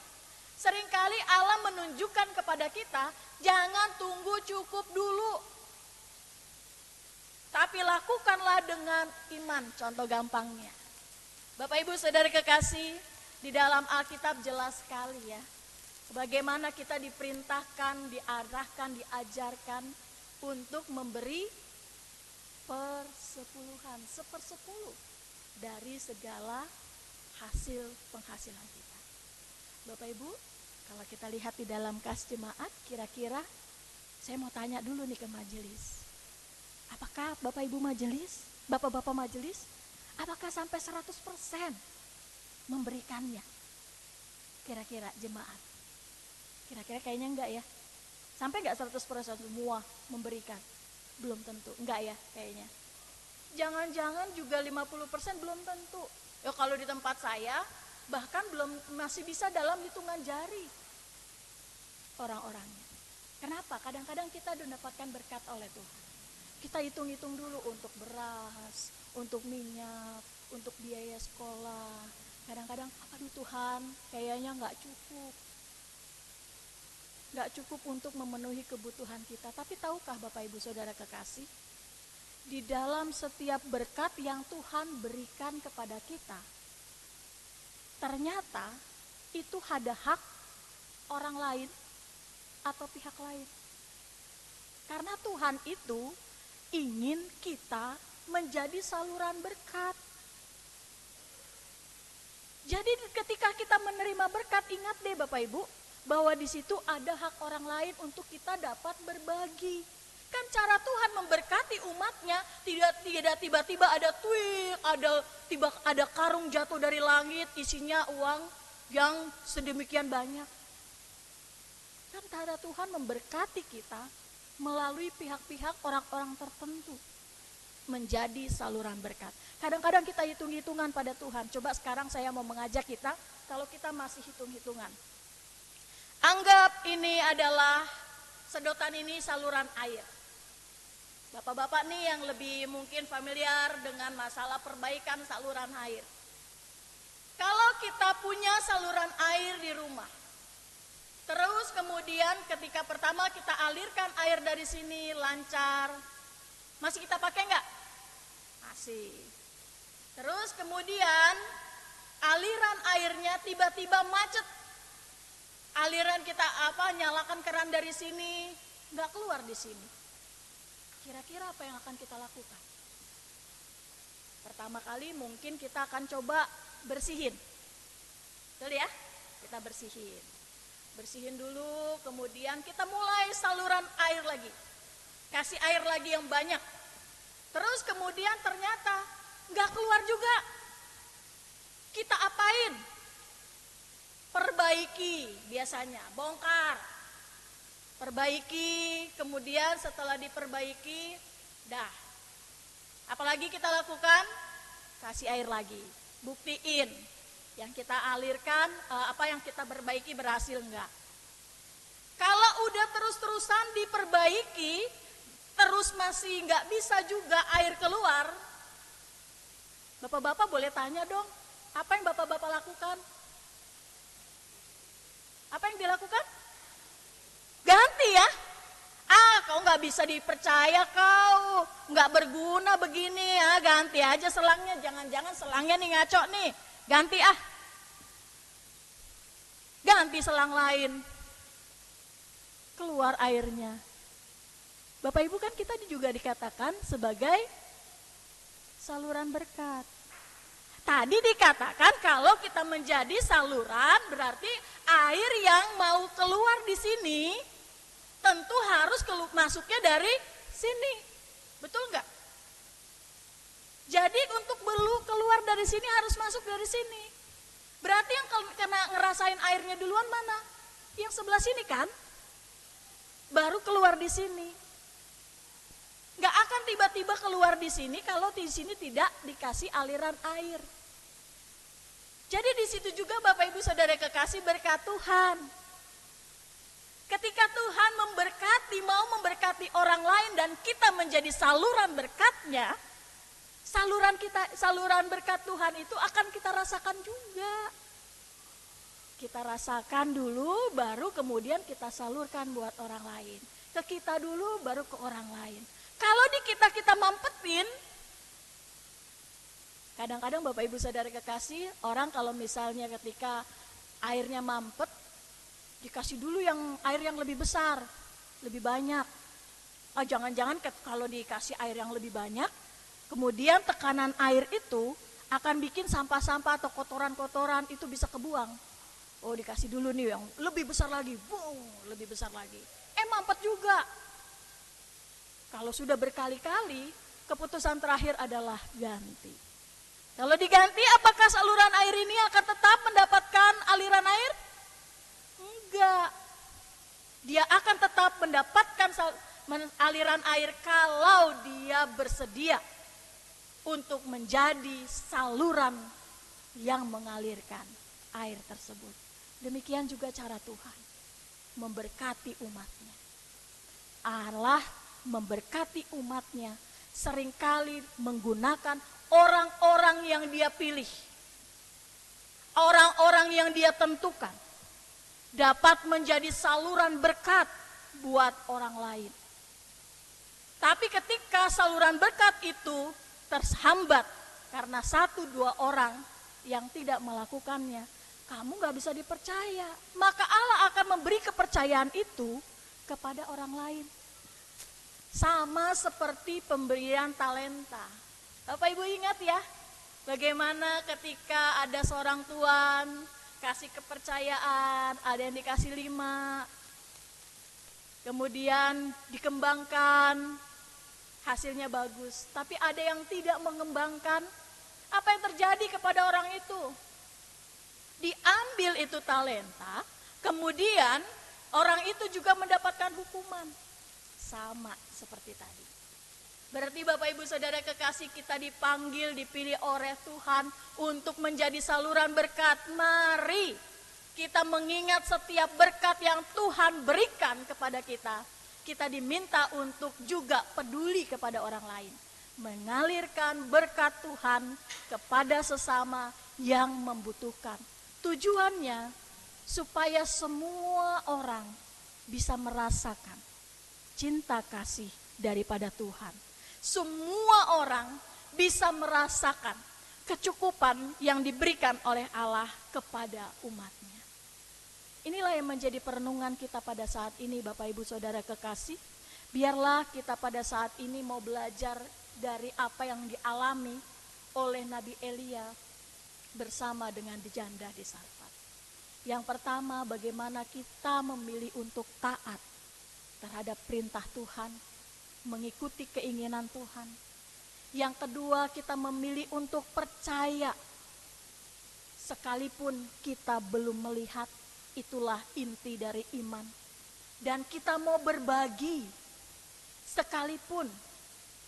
seringkali Allah menunjukkan kepada kita, jangan tunggu cukup dulu. Tapi lakukanlah dengan iman, contoh gampangnya. Bapak Ibu Saudara kekasih, di dalam Alkitab jelas sekali ya, bagaimana kita diperintahkan, diarahkan, diajarkan untuk memberi persepuluhan, 1/10 dari segala hasil penghasilan kita. Bapak Ibu, kalau kita lihat di dalam kas jemaat, kira-kira saya mau tanya dulu nih ke majelis. Apakah Bapak Ibu majelis, Bapak-bapak majelis, apakah sampai 100% memberikannya? Kira-kira jemaat. Kira-kira kayaknya enggak ya. Sampai enggak 100% semua memberikan? Belum tentu, enggak ya kayaknya. Jangan-jangan juga 50% belum tentu. Ya kalau di tempat saya bahkan masih bisa dalam hitungan jari orang-orangnya. Kenapa? Kadang-kadang kita mendapatkan berkat oleh Tuhan. Kita hitung-hitung dulu untuk beras, untuk minyak, untuk biaya sekolah. Kadang-kadang, aduh Tuhan, kayaknya enggak cukup. Gak cukup untuk memenuhi kebutuhan kita. Tapi tahukah Bapak Ibu Saudara kekasih, di dalam setiap berkat yang Tuhan berikan kepada kita, ternyata itu ada hak orang lain atau pihak lain. Karena Tuhan itu ingin kita menjadi saluran berkat. Jadi ketika kita menerima berkat, ingat deh Bapak Ibu, bahwa di situ ada hak orang lain untuk kita dapat berbagi. Kan cara Tuhan memberkati umatnya tidak tiba-tiba ada ada karung jatuh dari langit isinya uang yang sedemikian banyak. Kan cara Tuhan memberkati kita melalui pihak-pihak orang-orang tertentu menjadi saluran berkat. Kadang-kadang kita hitung-hitungan pada Tuhan. Coba sekarang saya mau mengajak kita, kalau kita masih hitung-hitungan. Anggap ini adalah sedotan ini saluran air. Bapak-bapak nih yang lebih mungkin familiar dengan masalah perbaikan saluran air. Kalau kita punya saluran air di rumah. Terus kemudian ketika pertama kita alirkan air dari sini lancar. Masih kita pakai enggak? Masih. Terus kemudian aliran airnya tiba-tiba macet. Aliran kita nyalakan keran dari sini, enggak keluar di sini. Kira-kira apa yang akan kita lakukan? Pertama kali mungkin kita akan coba bersihin. Betul ya? Kita bersihin. Bersihin dulu, kemudian kita mulai saluran air lagi. Kasih air lagi yang banyak. Terus kemudian ternyata nggak keluar juga. Kita apain? Perbaiki biasanya, bongkar. Perbaiki, kemudian setelah diperbaiki, dah. Apalagi kita lakukan? Kasih air lagi. Buktiin yang kita alirkan, yang kita perbaiki berhasil enggak. Kalau udah terus-terusan diperbaiki, terus masih enggak bisa juga air keluar, bapak-bapak boleh tanya dong, apa yang bapak-bapak lakukan? Apa yang dilakukan? Ganti ya. Kau nggak bisa dipercaya, kau nggak berguna begini ya, ganti aja selangnya, jangan-jangan selangnya nih ngaco nih. Ganti ganti selang lain, keluar airnya. Bapak Ibu, kan kita juga dikatakan sebagai saluran berkat. Tadi dikatakan kalau kita menjadi saluran berarti air yang mau keluar di sini tentu harus masuknya dari sini, betul nggak? Jadi untuk keluar dari sini harus masuk dari sini. Berarti yang kena ngerasain airnya duluan mana? Yang sebelah sini kan? Baru keluar di sini. Nggak akan tiba-tiba keluar di sini kalau di sini tidak dikasih aliran air. Jadi di situ juga Bapak Ibu Saudara kekasih berkat Tuhan. Ketika Tuhan mau memberkati orang lain dan kita menjadi saluran berkatnya, saluran berkat Tuhan itu akan kita rasakan juga. Kita rasakan dulu, baru kemudian kita salurkan buat orang lain. Ke kita dulu, baru ke orang lain. Kalau di kita mampetin, kadang-kadang Bapak Ibu Saudara kekasih, orang kalau misalnya ketika airnya mampet, dikasih dulu air yang lebih besar, lebih banyak. Jangan-jangan kalau dikasih air yang lebih banyak, kemudian tekanan air itu akan bikin sampah-sampah atau kotoran-kotoran itu bisa kebuang. Dikasih dulu nih yang lebih besar lagi, lebih besar lagi. Mampet juga. Kalau sudah berkali-kali, keputusan terakhir adalah ganti. Kalau diganti, apakah saluran air ini akan tetap mendapatkan aliran air? Enggak. Dia akan tetap mendapatkan aliran air kalau dia bersedia untuk menjadi saluran yang mengalirkan air tersebut. Demikian juga cara Tuhan memberkati umatnya. Allah memberkati umatnya seringkali menggunakan orang-orang yang dia pilih. Orang-orang yang dia tentukan dapat menjadi saluran berkat buat orang lain. Tapi ketika saluran berkat itu terhambat karena 1-2 orang yang tidak melakukannya, kamu gak bisa dipercaya. Maka Allah akan memberi kepercayaan itu kepada orang lain. Sama seperti pemberian talenta. Bapak Ibu ingat ya, bagaimana ketika ada seorang tuan kasih kepercayaan, ada yang dikasih 5, kemudian dikembangkan, hasilnya bagus. Tapi ada yang tidak mengembangkan, apa yang terjadi kepada orang itu? Diambil itu talenta, kemudian orang itu juga mendapatkan hukuman. Sama seperti tadi. Berarti Bapak Ibu Saudara kekasih, kita dipanggil, dipilih oleh Tuhan untuk menjadi saluran berkat. Mari kita mengingat setiap berkat yang Tuhan berikan kepada kita. Kita diminta untuk juga peduli kepada orang lain. Mengalirkan berkat Tuhan kepada sesama yang membutuhkan. Tujuannya supaya semua orang bisa merasakan cinta kasih daripada Tuhan. Semua orang bisa merasakan kecukupan yang diberikan oleh Allah kepada umatnya. Inilah yang menjadi perenungan kita pada saat ini, Bapak Ibu Saudara kekasih. Biarlah kita pada saat ini mau belajar dari apa yang dialami oleh Nabi Elia bersama dengan janda di Sarfat. Yang pertama, bagaimana kita memilih untuk taat terhadap perintah Tuhan, mengikuti keinginan Tuhan. Yang kedua, kita memilih untuk percaya sekalipun kita belum melihat. Itulah inti dari iman. Dan kita mau berbagi sekalipun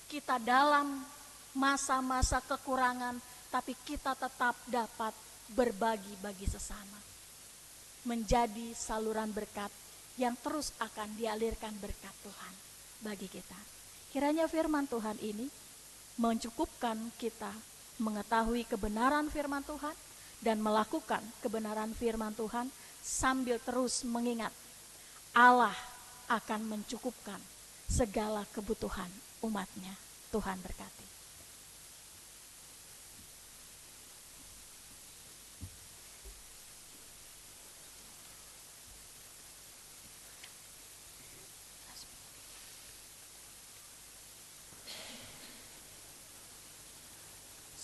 kita dalam masa-masa kekurangan, tapi kita tetap dapat berbagi bagi sesama. Menjadi saluran berkat yang terus akan dialirkan berkat Tuhan bagi kita. Kiranya firman Tuhan ini mencukupkan kita mengetahui kebenaran firman Tuhan dan melakukan kebenaran firman Tuhan sambil terus mengingat Allah akan mencukupkan segala kebutuhan umatnya. Tuhan berkati.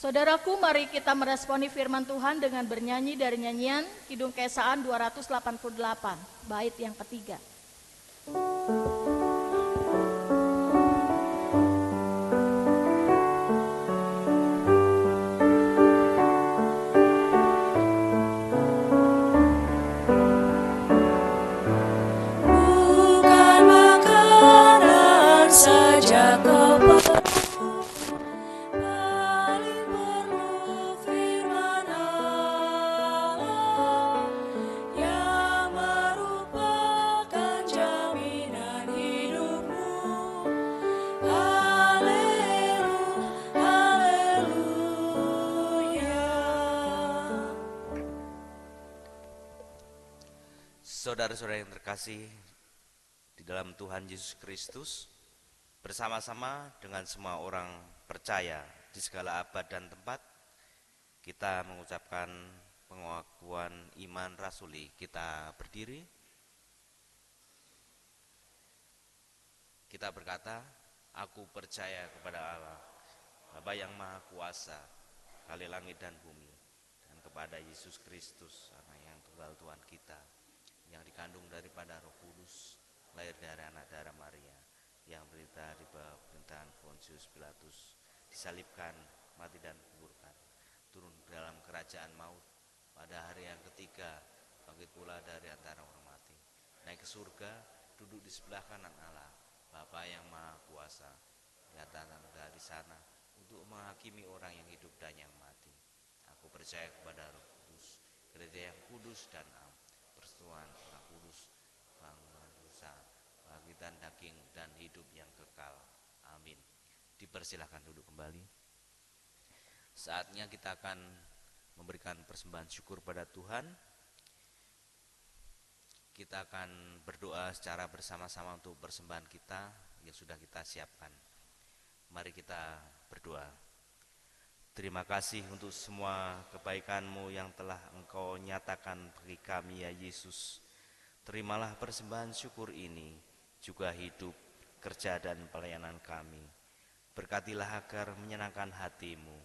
Saudaraku, mari kita meresponi firman Tuhan dengan bernyanyi dari nyanyian Kidung Keesaan 288, bait yang ketiga. Bukan makanan saja kau perlu, paling perlu firman Allah yang merupakan jaminan hidupmu. Haleluya. Saudara-saudara yang terkasih di dalam Tuhan Yesus Kristus, bersama-sama dengan semua orang percaya di segala abad dan tempat, kita mengucapkan pengakuan iman rasuli. Kita berdiri, kita berkata, aku percaya kepada Allah, Bapa yang Maha Kuasa, kali langit dan bumi, dan kepada Yesus Kristus, Anak yang tunggal Tuhan kita, yang dikandung daripada Roh Kudus, lahir dari anak darah Maria, yang berita di bawah pemerintahan Pontius Pilatus, disalibkan, mati dan dikuburkan, turun dalam kerajaan maut, pada hari yang ketiga bangkit pula dari antara orang mati, naik ke surga, duduk di sebelah kanan Allah, Bapa yang Maha Kuasa, datang dari sana untuk menghakimi orang yang hidup dan yang mati. Aku percaya kepada Roh Kudus, gereja yang kudus dan am, persetujuan Roh Kudus, bangunan dosa, bangkitan daging dan hidup yang kekal. Amin. Dipersilahkan duduk kembali. Saatnya kita akan memberikan persembahan syukur pada Tuhan. Kita akan berdoa secara bersama-sama untuk persembahan kita yang sudah kita siapkan. Mari kita berdoa. Terima kasih untuk semua kebaikan-Mu yang telah Engkau nyatakan bagi kami ya Yesus. Terimalah persembahan syukur ini, juga hidup, kerja dan pelayanan kami. Berkatilah agar menyenangkan hati-Mu.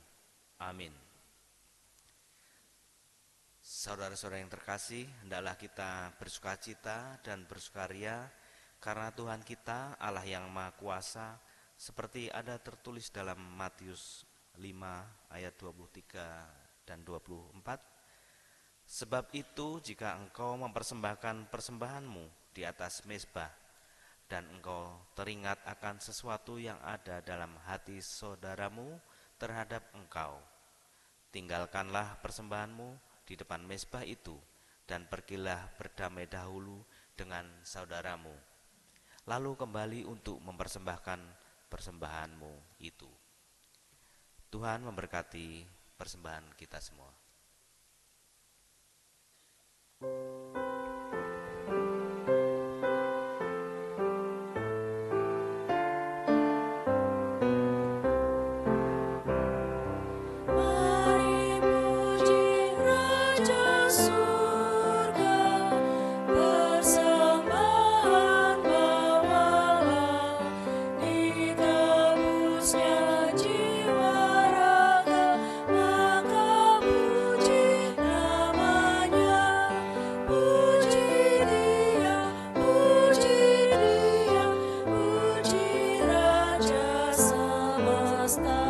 Amin. Saudara-saudara yang terkasih, hendaklah kita bersukacita dan bersukaria karena Tuhan kita Allah yang Maha Kuasa, seperti ada tertulis dalam Matius 5 ayat 23 dan 24. Sebab itu jika engkau mempersembahkan persembahanmu di atas mezbah dan engkau teringat akan sesuatu yang ada dalam hati saudaramu terhadap engkau, tinggalkanlah persembahanmu di depan mezbah itu dan pergilah berdamai dahulu dengan saudaramu, lalu kembali untuk mempersembahkan persembahanmu itu. Tuhan memberkati persembahan kita semua. surga, persembahan bawalah, ditebusnya jiwa raga, maka puji namanya, puji Dia, puji Dia, puji Raja semesta.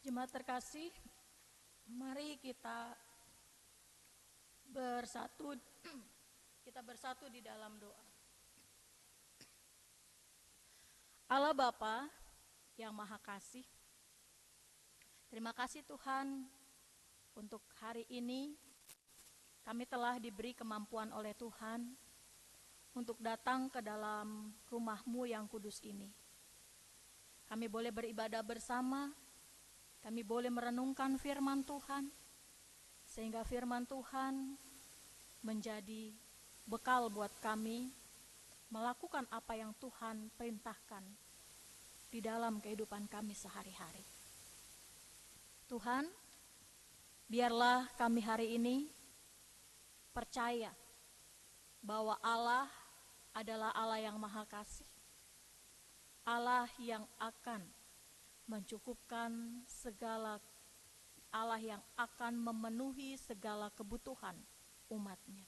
Jemaat terkasih, mari kita bersatu di dalam doa. Allah Bapa yang Maha Kasih, terima kasih Tuhan untuk hari ini kami telah diberi kemampuan oleh Tuhan untuk datang ke dalam rumah-Mu yang kudus ini. Kami boleh beribadah bersama, kami boleh merenungkan firman Tuhan, sehingga firman Tuhan menjadi bekal buat kami melakukan apa yang Tuhan perintahkan di dalam kehidupan kami sehari-hari. Tuhan, biarlah kami hari ini percaya bahwa Allah adalah Allah yang Maha Kasih, Allah yang akan mencukupkan segala, Allah yang akan memenuhi segala kebutuhan umat-Nya.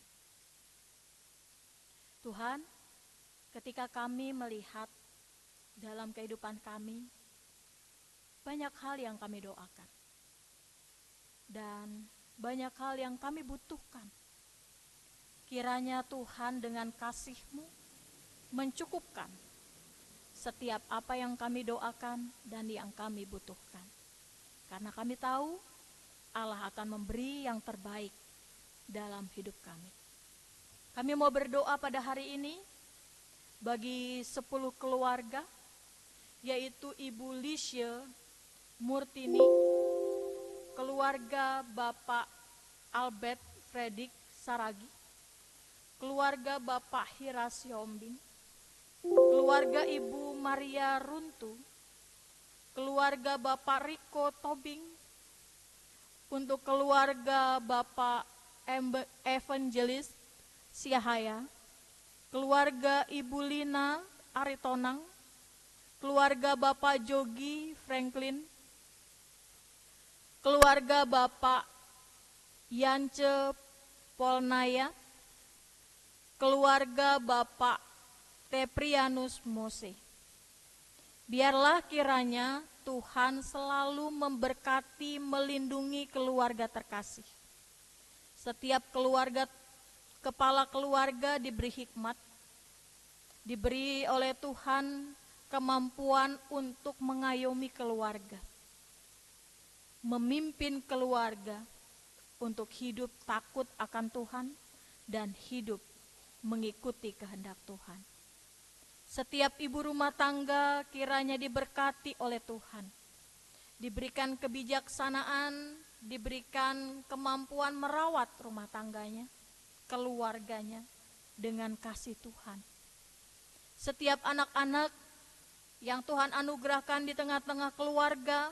Tuhan, ketika kami melihat dalam kehidupan kami, banyak hal yang kami doakan, dan banyak hal yang kami butuhkan. Kiranya Tuhan dengan kasih-Mu mencukupkan setiap apa yang kami doakan dan yang kami butuhkan. Karena kami tahu Allah akan memberi yang terbaik dalam hidup kami. Kami mau berdoa pada hari ini bagi 10 keluarga, yaitu Ibu Lisya Murtini, keluarga Bapak Albert Fredik Saragi, keluarga Bapak Hiras Yombing, keluarga Ibu Maria Runtu, keluarga Bapak Riko Tobing, untuk keluarga Bapak Evangelis Siahaya, keluarga Ibu Lina Aritonang, keluarga Bapak Jogi Franklin, keluarga Bapak Yance Polnaya, keluarga Bapak Teprianus Mose. Biarlah kiranya Tuhan selalu memberkati, melindungi keluarga terkasih. Setiap keluarga, kepala keluarga diberi hikmat, diberi oleh Tuhan kemampuan untuk mengayomi keluarga, memimpin keluarga untuk hidup takut akan Tuhan dan hidup mengikuti kehendak Tuhan. Setiap ibu rumah tangga kiranya diberkati oleh Tuhan, diberikan kebijaksanaan, diberikan kemampuan merawat rumah tangganya, keluarganya dengan kasih Tuhan. Setiap anak-anak yang Tuhan anugerahkan di tengah-tengah keluarga,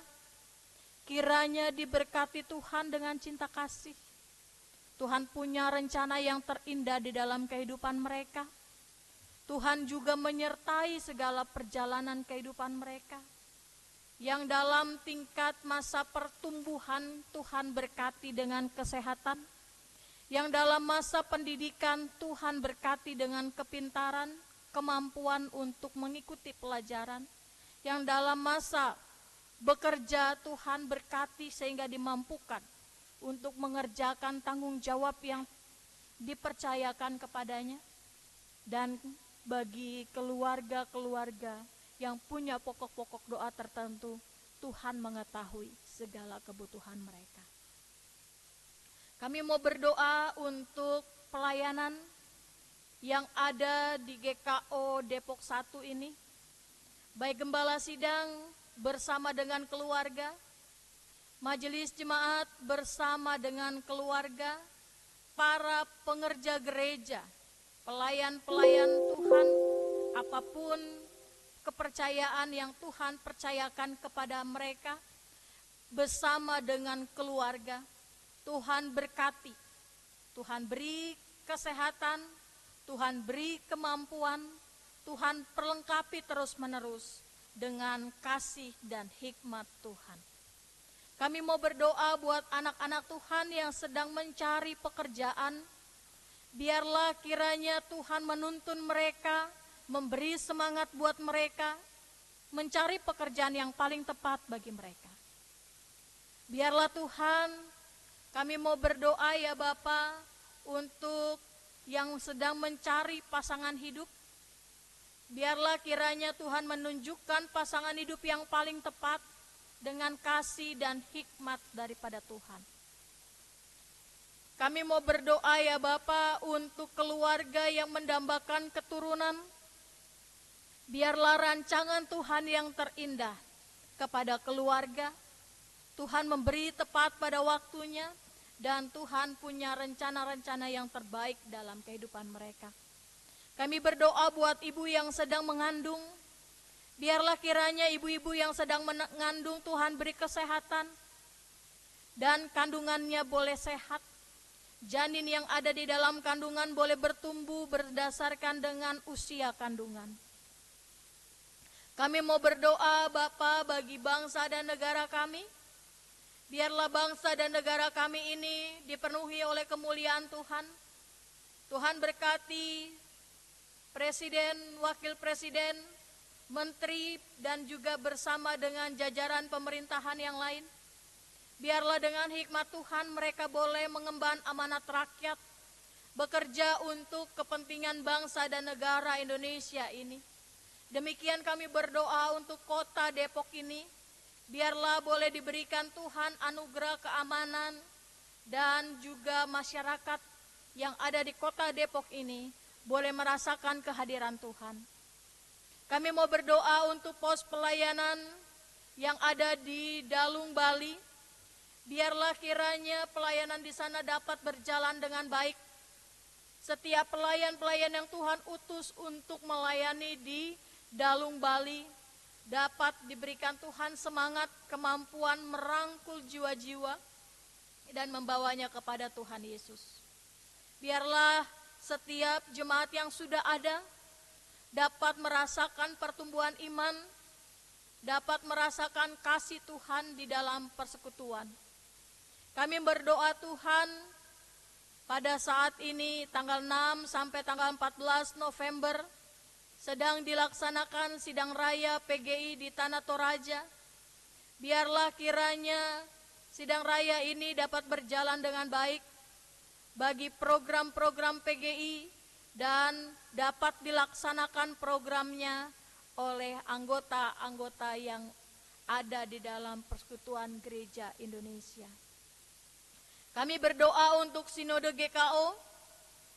kiranya diberkati Tuhan dengan cinta kasih. Tuhan punya rencana yang terindah di dalam kehidupan mereka. Tuhan juga menyertai segala perjalanan kehidupan mereka. Yang dalam tingkat masa pertumbuhan Tuhan berkati dengan kesehatan. Yang dalam masa pendidikan Tuhan berkati dengan kepintaran, kemampuan untuk mengikuti pelajaran. Yang dalam masa bekerja Tuhan berkati sehingga dimampukan untuk mengerjakan tanggung jawab yang dipercayakan kepadanya. Dan bagi keluarga-keluarga yang punya pokok-pokok doa tertentu, Tuhan mengetahui segala kebutuhan mereka. Kami mau berdoa untuk pelayanan yang ada di GKO Depok 1 ini. Baik gembala sidang bersama dengan keluarga, majelis jemaat bersama dengan keluarga, para pengerja gereja, pelayan-pelayan Tuhan, apapun kepercayaan yang Tuhan percayakan kepada mereka, bersama dengan keluarga, Tuhan berkati, Tuhan beri kesehatan, Tuhan beri kemampuan, Tuhan perlengkapi terus-menerus dengan kasih dan hikmat Tuhan. Kami mau berdoa buat anak-anak Tuhan yang sedang mencari pekerjaan. Biarlah kiranya Tuhan menuntun mereka, memberi semangat buat mereka, mencari pekerjaan yang paling tepat bagi mereka. Biarlah Tuhan, kami mau berdoa ya Bapa, untuk yang sedang mencari pasangan hidup. Biarlah kiranya Tuhan menunjukkan pasangan hidup yang paling tepat dengan kasih dan hikmat daripada Tuhan. Kami mau berdoa ya Bapa untuk keluarga yang mendambakan keturunan. Biarlah rancangan Tuhan yang terindah kepada keluarga. Tuhan memberi tepat pada waktunya dan Tuhan punya rencana-rencana yang terbaik dalam kehidupan mereka. Kami berdoa buat ibu yang sedang mengandung. Biarlah kiranya ibu-ibu yang sedang mengandung Tuhan beri kesehatan dan kandungannya boleh sehat. Janin yang ada di dalam kandungan boleh bertumbuh berdasarkan dengan usia kandungan. Kami mau berdoa Bapa bagi bangsa dan negara kami. Biarlah bangsa dan negara kami ini dipenuhi oleh kemuliaan Tuhan. Tuhan berkati presiden, wakil presiden, menteri dan juga bersama dengan jajaran pemerintahan yang lain. Biarlah dengan hikmat Tuhan mereka boleh mengemban amanat rakyat, bekerja untuk kepentingan bangsa dan negara Indonesia ini. Demikian kami berdoa untuk kota Depok ini, biarlah boleh diberikan Tuhan anugerah keamanan dan juga masyarakat yang ada di kota Depok ini boleh merasakan kehadiran Tuhan. Kami mau berdoa untuk pos pelayanan yang ada di Dalung, Bali. Biarlah kiranya pelayanan di sana dapat berjalan dengan baik. Setiap pelayan-pelayan yang Tuhan utus untuk melayani di Dalung, Bali, dapat diberikan Tuhan semangat, kemampuan merangkul jiwa-jiwa dan membawanya kepada Tuhan Yesus. Biarlah setiap jemaat yang sudah ada dapat merasakan pertumbuhan iman, dapat merasakan kasih Tuhan di dalam persekutuan. Kami berdoa Tuhan, pada saat ini tanggal 6 sampai tanggal 14 November sedang dilaksanakan sidang raya PGI di Tanah Toraja. Biarlah kiranya sidang raya ini dapat berjalan dengan baik bagi program-program PGI dan dapat dilaksanakan programnya oleh anggota-anggota yang ada di dalam Persekutuan Gereja Indonesia. Kami berdoa untuk Sinode GKO,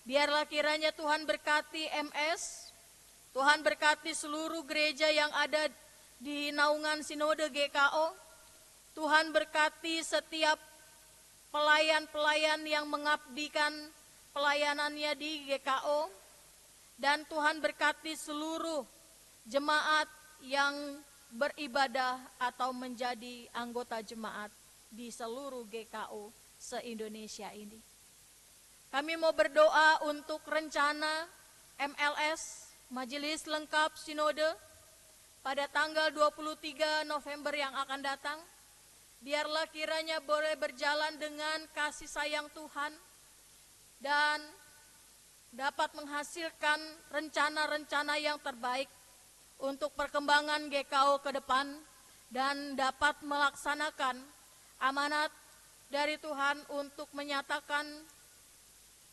biarlah kiranya Tuhan berkati MS, Tuhan berkati seluruh gereja yang ada di naungan Sinode GKO, Tuhan berkati setiap pelayan-pelayan yang mengabdikan pelayanannya di GKO, dan Tuhan berkati seluruh jemaat yang beribadah atau menjadi anggota jemaat di seluruh GKO se-Indonesia ini. Kami mau berdoa untuk rencana MLS, Majelis Lengkap Sinode, pada tanggal 23 November yang akan datang. Biarlah kiranya boleh berjalan dengan kasih sayang Tuhan dan dapat menghasilkan rencana-rencana yang terbaik untuk perkembangan GKO ke depan dan dapat melaksanakan amanat dari Tuhan untuk menyatakan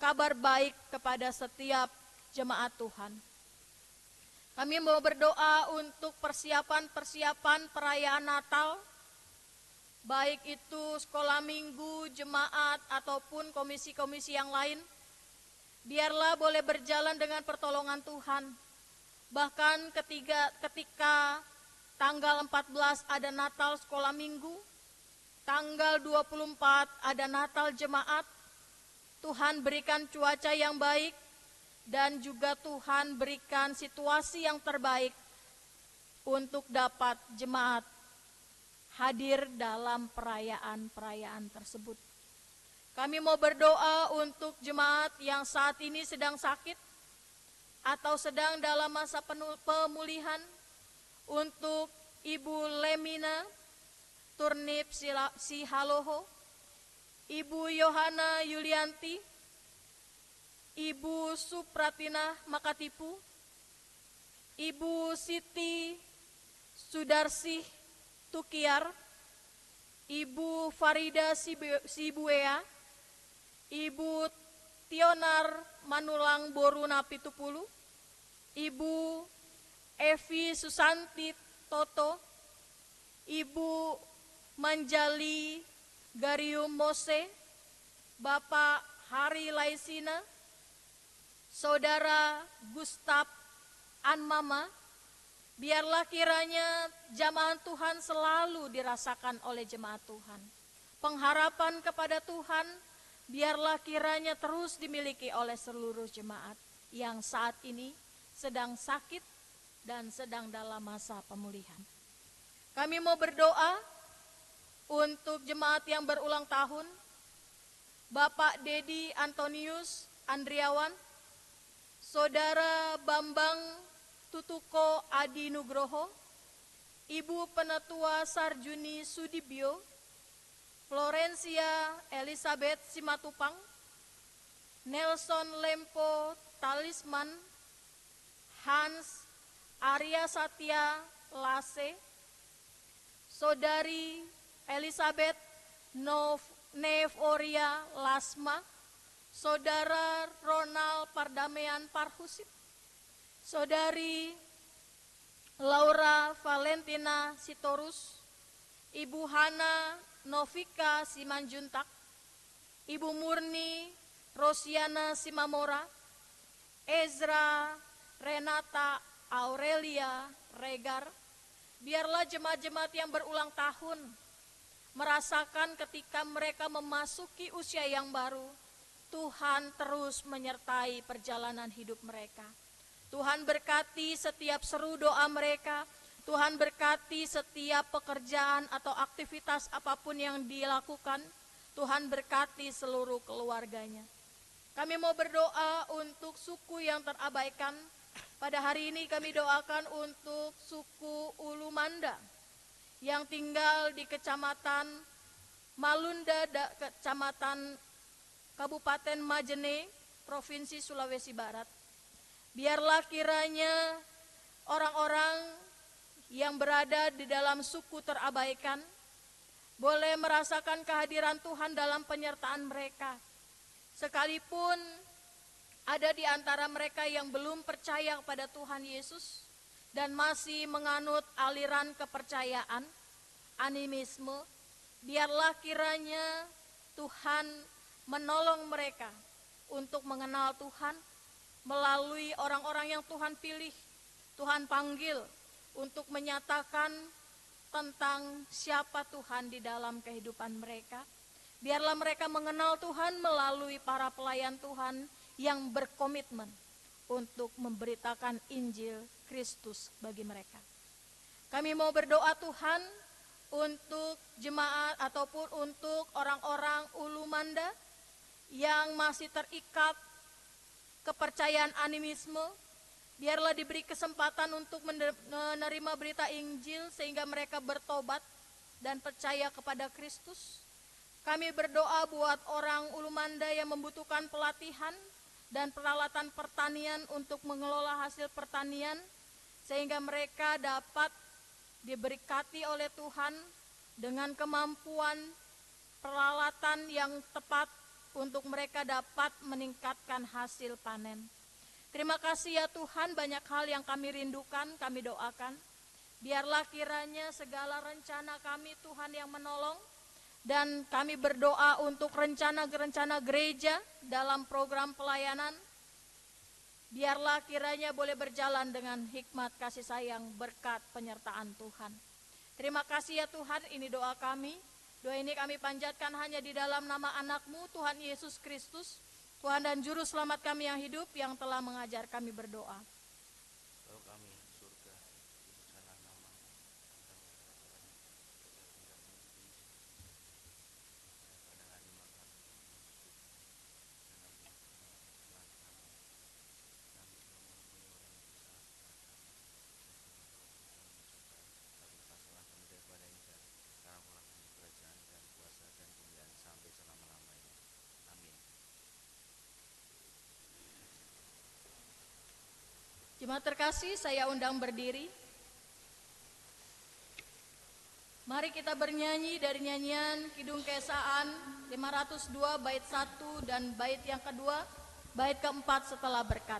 kabar baik kepada setiap jemaat Tuhan. Kami mau berdoa untuk persiapan-persiapan perayaan Natal, baik itu sekolah minggu, jemaat, ataupun komisi-komisi yang lain. Biarlah boleh berjalan dengan pertolongan Tuhan. Bahkan ketika tanggal 14 ada Natal sekolah minggu, tanggal 24 ada Natal jemaat, Tuhan berikan cuaca yang baik dan juga Tuhan berikan situasi yang terbaik untuk dapat jemaat hadir dalam perayaan-perayaan tersebut. Kami mau berdoa untuk jemaat yang saat ini sedang sakit atau sedang dalam masa pemulihan, untuk Ibu Lemina Turnip Sihaloho, Ibu Yohana Yulianti, Ibu Supratina Makatipu, Ibu Siti Sudarsih Tukiar, Ibu Farida Sibuea, Ibu Tionar Manulang Boruna Pitupulu, Ibu Evi Susanti Toto, Ibu Manjali Garium Mose, Bapak Hari Laisina, Saudara Gustaf Anmama. Biarlah kiranya jamaah Tuhan selalu dirasakan oleh jemaat Tuhan. Pengharapan kepada Tuhan biarlah kiranya terus dimiliki oleh seluruh jemaat yang saat ini sedang sakit dan sedang dalam masa pemulihan. Kami mau berdoa untuk jemaat yang berulang tahun, Bapak Dedi Antonius Andriawan, Saudara Bambang Tutuko Adi Nugroho, Ibu Penatua Sarjuni Sudibyo, Florencia Elizabeth Simatupang, Nelson Lempo Talisman, Hans Arya Satya Lase, Saudari Elizabeth Nevoria Lasma, Saudara Ronald Pardamaian Parhusit, Saudari Laura Valentina Sitorus, Ibu Hana Novika Simanjuntak, Ibu Murni Rosiana Simamora, Ezra Renata Aurelia Regar. Biarlah jemaat-jemaat yang berulang tahun merasakan ketika mereka memasuki usia yang baru, Tuhan terus menyertai perjalanan hidup mereka. Tuhan berkati setiap seru doa mereka, Tuhan berkati setiap pekerjaan atau aktivitas apapun yang dilakukan, Tuhan berkati seluruh keluarganya. Kami mau berdoa untuk suku yang terabaikan. Pada hari ini kami doakan untuk suku Ulu Manda yang tinggal di Kecamatan Malunda, Kecamatan Kabupaten Majene, Provinsi Sulawesi Barat. Biarlah kiranya orang-orang yang berada di dalam suku terabaikan boleh merasakan kehadiran Tuhan dalam penyertaan mereka. Sekalipun ada di antara mereka yang belum percaya kepada Tuhan Yesus dan masih menganut aliran kepercayaan, animisme, biarlah kiranya Tuhan menolong mereka untuk mengenal Tuhan melalui orang-orang yang Tuhan pilih, Tuhan panggil untuk menyatakan tentang siapa Tuhan di dalam kehidupan mereka. Biarlah mereka mengenal Tuhan melalui para pelayan Tuhan yang berkomitmen untuk memberitakan Injil Kristus bagi mereka. Kami mau berdoa Tuhan untuk jemaat ataupun untuk orang-orang Ulu Manda yang masih terikat kepercayaan animisme. Biarlah diberi kesempatan untuk menerima berita Injil sehingga mereka bertobat dan percaya kepada Kristus. Kami berdoa buat orang Ulu Manda yang membutuhkan pelatihan dan peralatan pertanian untuk mengelola hasil pertanian sehingga mereka dapat diberkati oleh Tuhan dengan kemampuan peralatan yang tepat untuk mereka dapat meningkatkan hasil panen. Terima kasih ya Tuhan, banyak hal yang kami rindukan, kami doakan. Biarlah kiranya segala rencana kami Tuhan yang menolong. Dan kami berdoa untuk rencana-rencana gereja dalam program pelayanan. Biarlah kiranya boleh berjalan dengan hikmat, kasih sayang, berkat penyertaan Tuhan. Terima kasih ya Tuhan, ini doa kami. Doa ini kami panjatkan hanya di dalam nama anak-Mu, Tuhan Yesus Kristus, Tuhan dan Juru Selamat kami yang hidup, yang telah mengajar kami berdoa. Jemaat terkasih, saya undang berdiri. Mari kita bernyanyi dari nyanyian Kidung Keesaan 502 bait 1 dan bait yang kedua, bait keempat setelah berkat.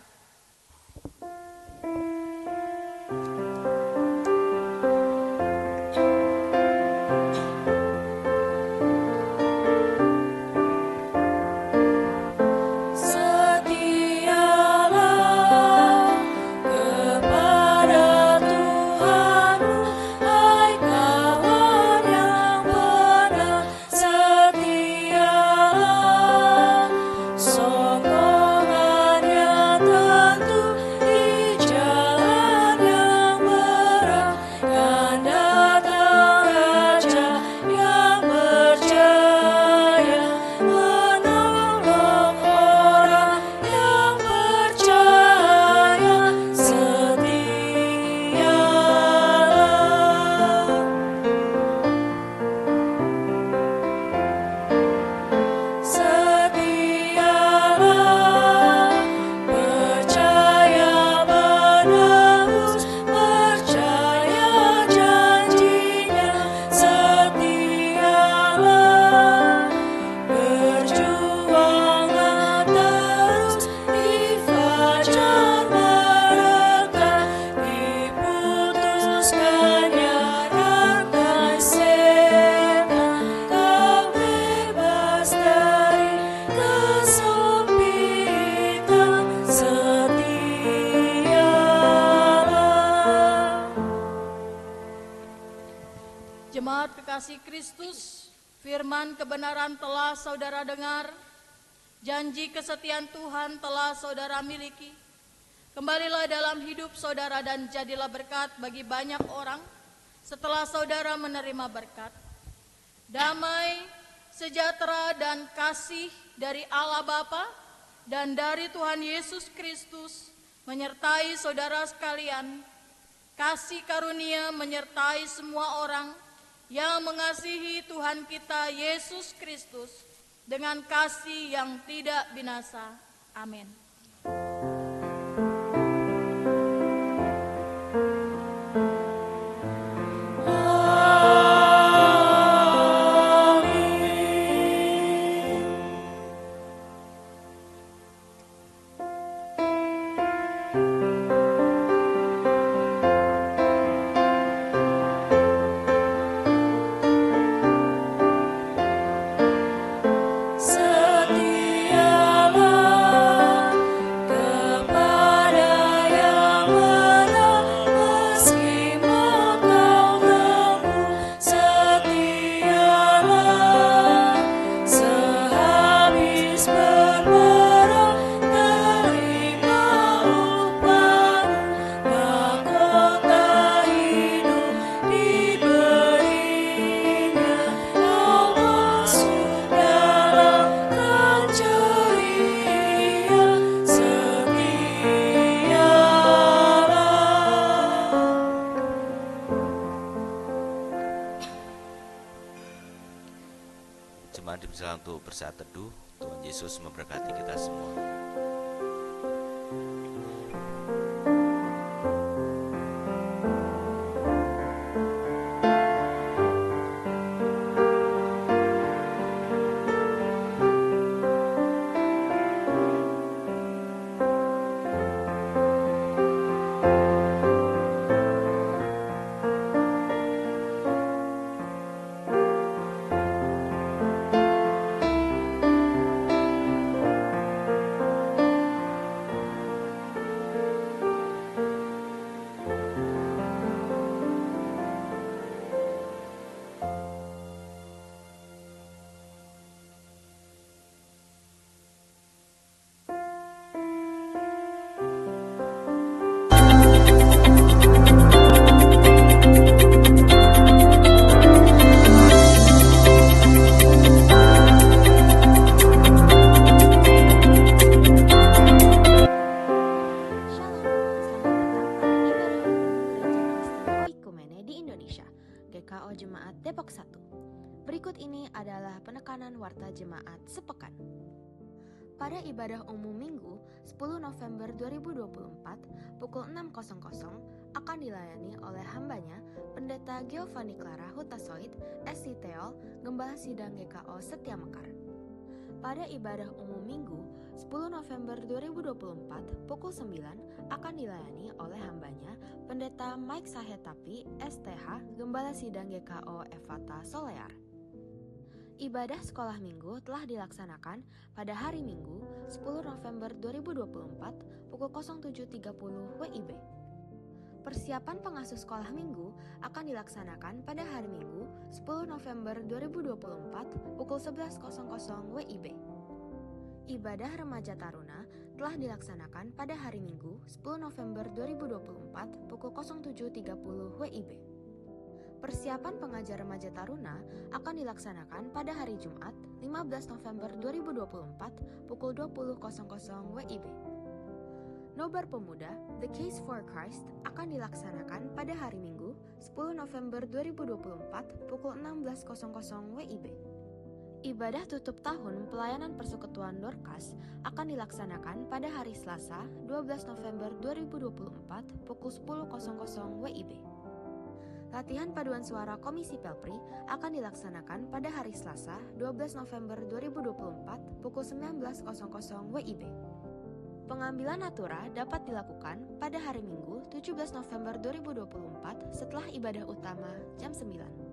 Jemaat kekasih Kristus, firman kebenaran telah saudara dengar, janji kesetiaan Tuhan telah saudara miliki. Kembalilah dalam hidup saudara dan jadilah berkat bagi banyak orang setelah saudara menerima berkat. Damai, sejahtera dan kasih dari Allah Bapa dan dari Tuhan Yesus Kristus menyertai saudara sekalian, kasih karunia menyertai semua orang yang mengasihi Tuhan kita Yesus Kristus dengan kasih yang tidak binasa. Amin. Jemaat dipersilakan untuk bersaat teduh. Tuhan Yesus memberkati kita semua. GKO Jemaat Depok 1. Berikut ini adalah penekanan warta jemaat sepekan. Pada ibadah umum Minggu 10 November 2024 pukul 6.00 akan dilayani oleh hambanya Pendeta Giovanni Clara Hutasoid, SC Teol, Gembala Sidang GKO Setia Mekar. Pada ibadah umum Minggu 10 November 2024 pukul 9 akan dilayani oleh hambanya Pendeta Mike Sahetapi, STH, Gembala Sidang GKO Evata Solear. Ibadah sekolah minggu telah dilaksanakan pada hari Minggu 10 November 2024 pukul 07.30 WIB. Persiapan pengasuh sekolah minggu akan dilaksanakan pada hari Minggu 10 November 2024 pukul 11.00 WIB. Ibadah remaja taruna telah dilaksanakan pada hari Minggu 10 November 2024 pukul 07.30 WIB. Persiapan pengajar remaja taruna akan dilaksanakan pada hari Jumat 15 November 2024 pukul 20.00 WIB. Nobar Pemuda The Case for Christ akan dilaksanakan pada hari Minggu 10 November 2024 pukul 16.00 WIB. Ibadah tutup tahun pelayanan Persekutuan Dorcas akan dilaksanakan pada hari Selasa 12 November 2024 pukul 10.00 WIB. Latihan paduan suara Komisi Pelpri akan dilaksanakan pada hari Selasa 12 November 2024 pukul 19.00 WIB. Pengambilan natura dapat dilakukan pada hari Minggu 17 November 2024 setelah ibadah utama jam 9.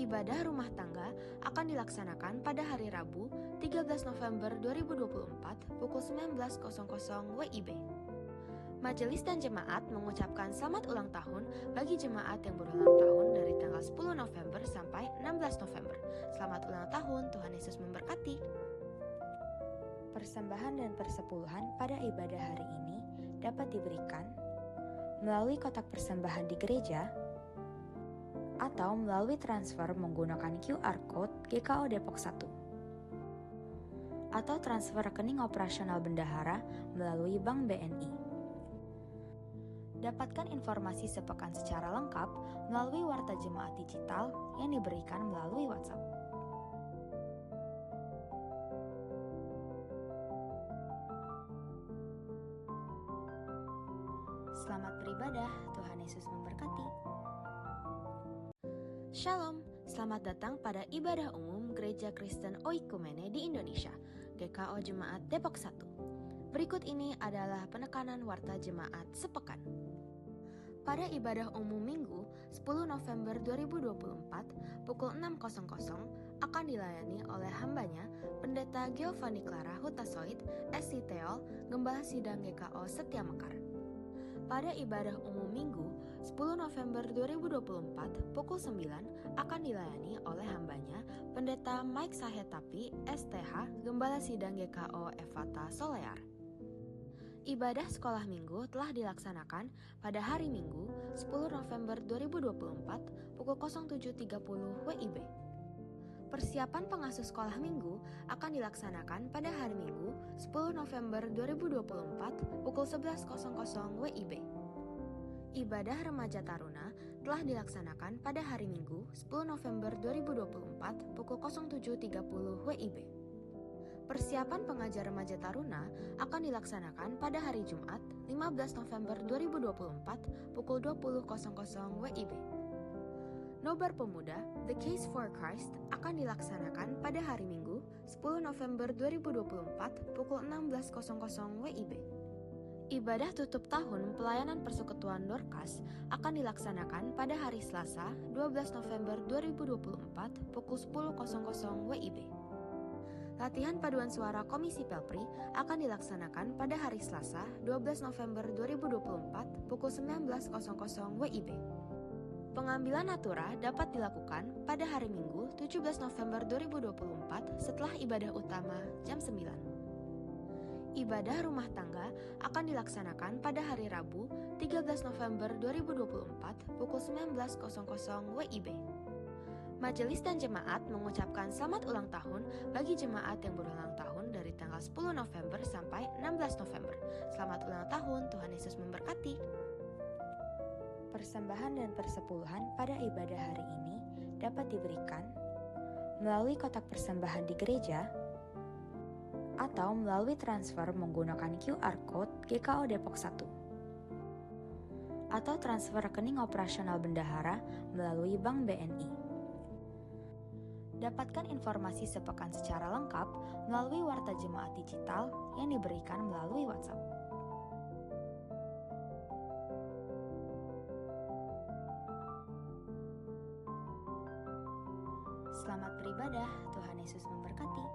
Ibadah rumah tangga akan dilaksanakan pada hari Rabu 13 November 2024 pukul 19.00 WIB. Majelis dan jemaat mengucapkan selamat ulang tahun bagi jemaat yang berulang tahun dari tanggal 10 November sampai 16 November. Selamat ulang tahun, Tuhan Yesus memberkati. Persembahan dan persepuluhan pada ibadah hari ini dapat diberikan melalui kotak persembahan di gereja atau melalui transfer menggunakan QR Code GKO Depok 1. atau transfer rekening operasional bendahara melalui Bank BNI. Dapatkan informasi sepekan secara lengkap melalui Warta Jemaat Digital yang diberikan melalui WhatsApp. Selamat beribadah, Tuhan Yesus memberkati. Shalom, selamat datang pada ibadah umum Gereja Kristen Oikumene di Indonesia, GKO Jemaat Depok 1. Berikut ini adalah penekanan warta jemaat sepekan. Pada ibadah umum Minggu 10 November 2024 pukul 6.00 akan dilayani oleh hambanya Pendeta Giovanni Clara Hutasoid, SC Theol, Gembala Sidang GKO Setia Mekar. Pada ibadah umum Minggu 10 November 2024 pukul 9 akan dilayani oleh hambanya Pendeta Mike Sahetapi, STH, Gembala Sidang GKO Evata Solear. Ibadah sekolah minggu telah dilaksanakan pada hari Minggu 10 November 2024 pukul 07.30 WIB. Persiapan pengasuh sekolah minggu akan dilaksanakan pada hari Minggu 10 November 2024 pukul 11.00 WIB. Ibadah remaja taruna telah dilaksanakan pada hari Minggu 10 November 2024 pukul 07.30 WIB. Persiapan pengajar remaja taruna akan dilaksanakan pada hari Jumat 15 November 2024 pukul 20.00 WIB. Nobar Pemuda The Case for Christ akan dilaksanakan pada hari Minggu 10 November 2024 pukul 16.00 WIB. Ibadah tutup tahun pelayanan Persekutuan Dorcas akan dilaksanakan pada hari Selasa 12 November 2024 pukul 10.00 WIB. Latihan paduan suara Komisi Pelpri akan dilaksanakan pada hari Selasa 12 November 2024 pukul 19.00 WIB. Pengambilan natura dapat dilakukan pada hari Minggu 17 November 2024 setelah ibadah utama jam 9. Ibadah rumah tangga akan dilaksanakan pada hari Rabu 13 November 2024 pukul 19.00 WIB. Majelis dan jemaat mengucapkan selamat ulang tahun bagi jemaat yang berulang tahun dari tanggal 10 November sampai 16 November. Selamat ulang tahun, Tuhan Yesus memberkati. Persembahan dan persepuluhan pada ibadah hari ini dapat diberikan melalui kotak persembahan di gereja atau melalui transfer menggunakan QR Code GKO Depok 1 atau transfer rekening operasional bendahara melalui Bank BNI. Dapatkan informasi sepekan secara lengkap melalui Warta Jemaat Digital yang diberikan melalui WhatsApp. Selamat beribadah, Tuhan Yesus memberkati.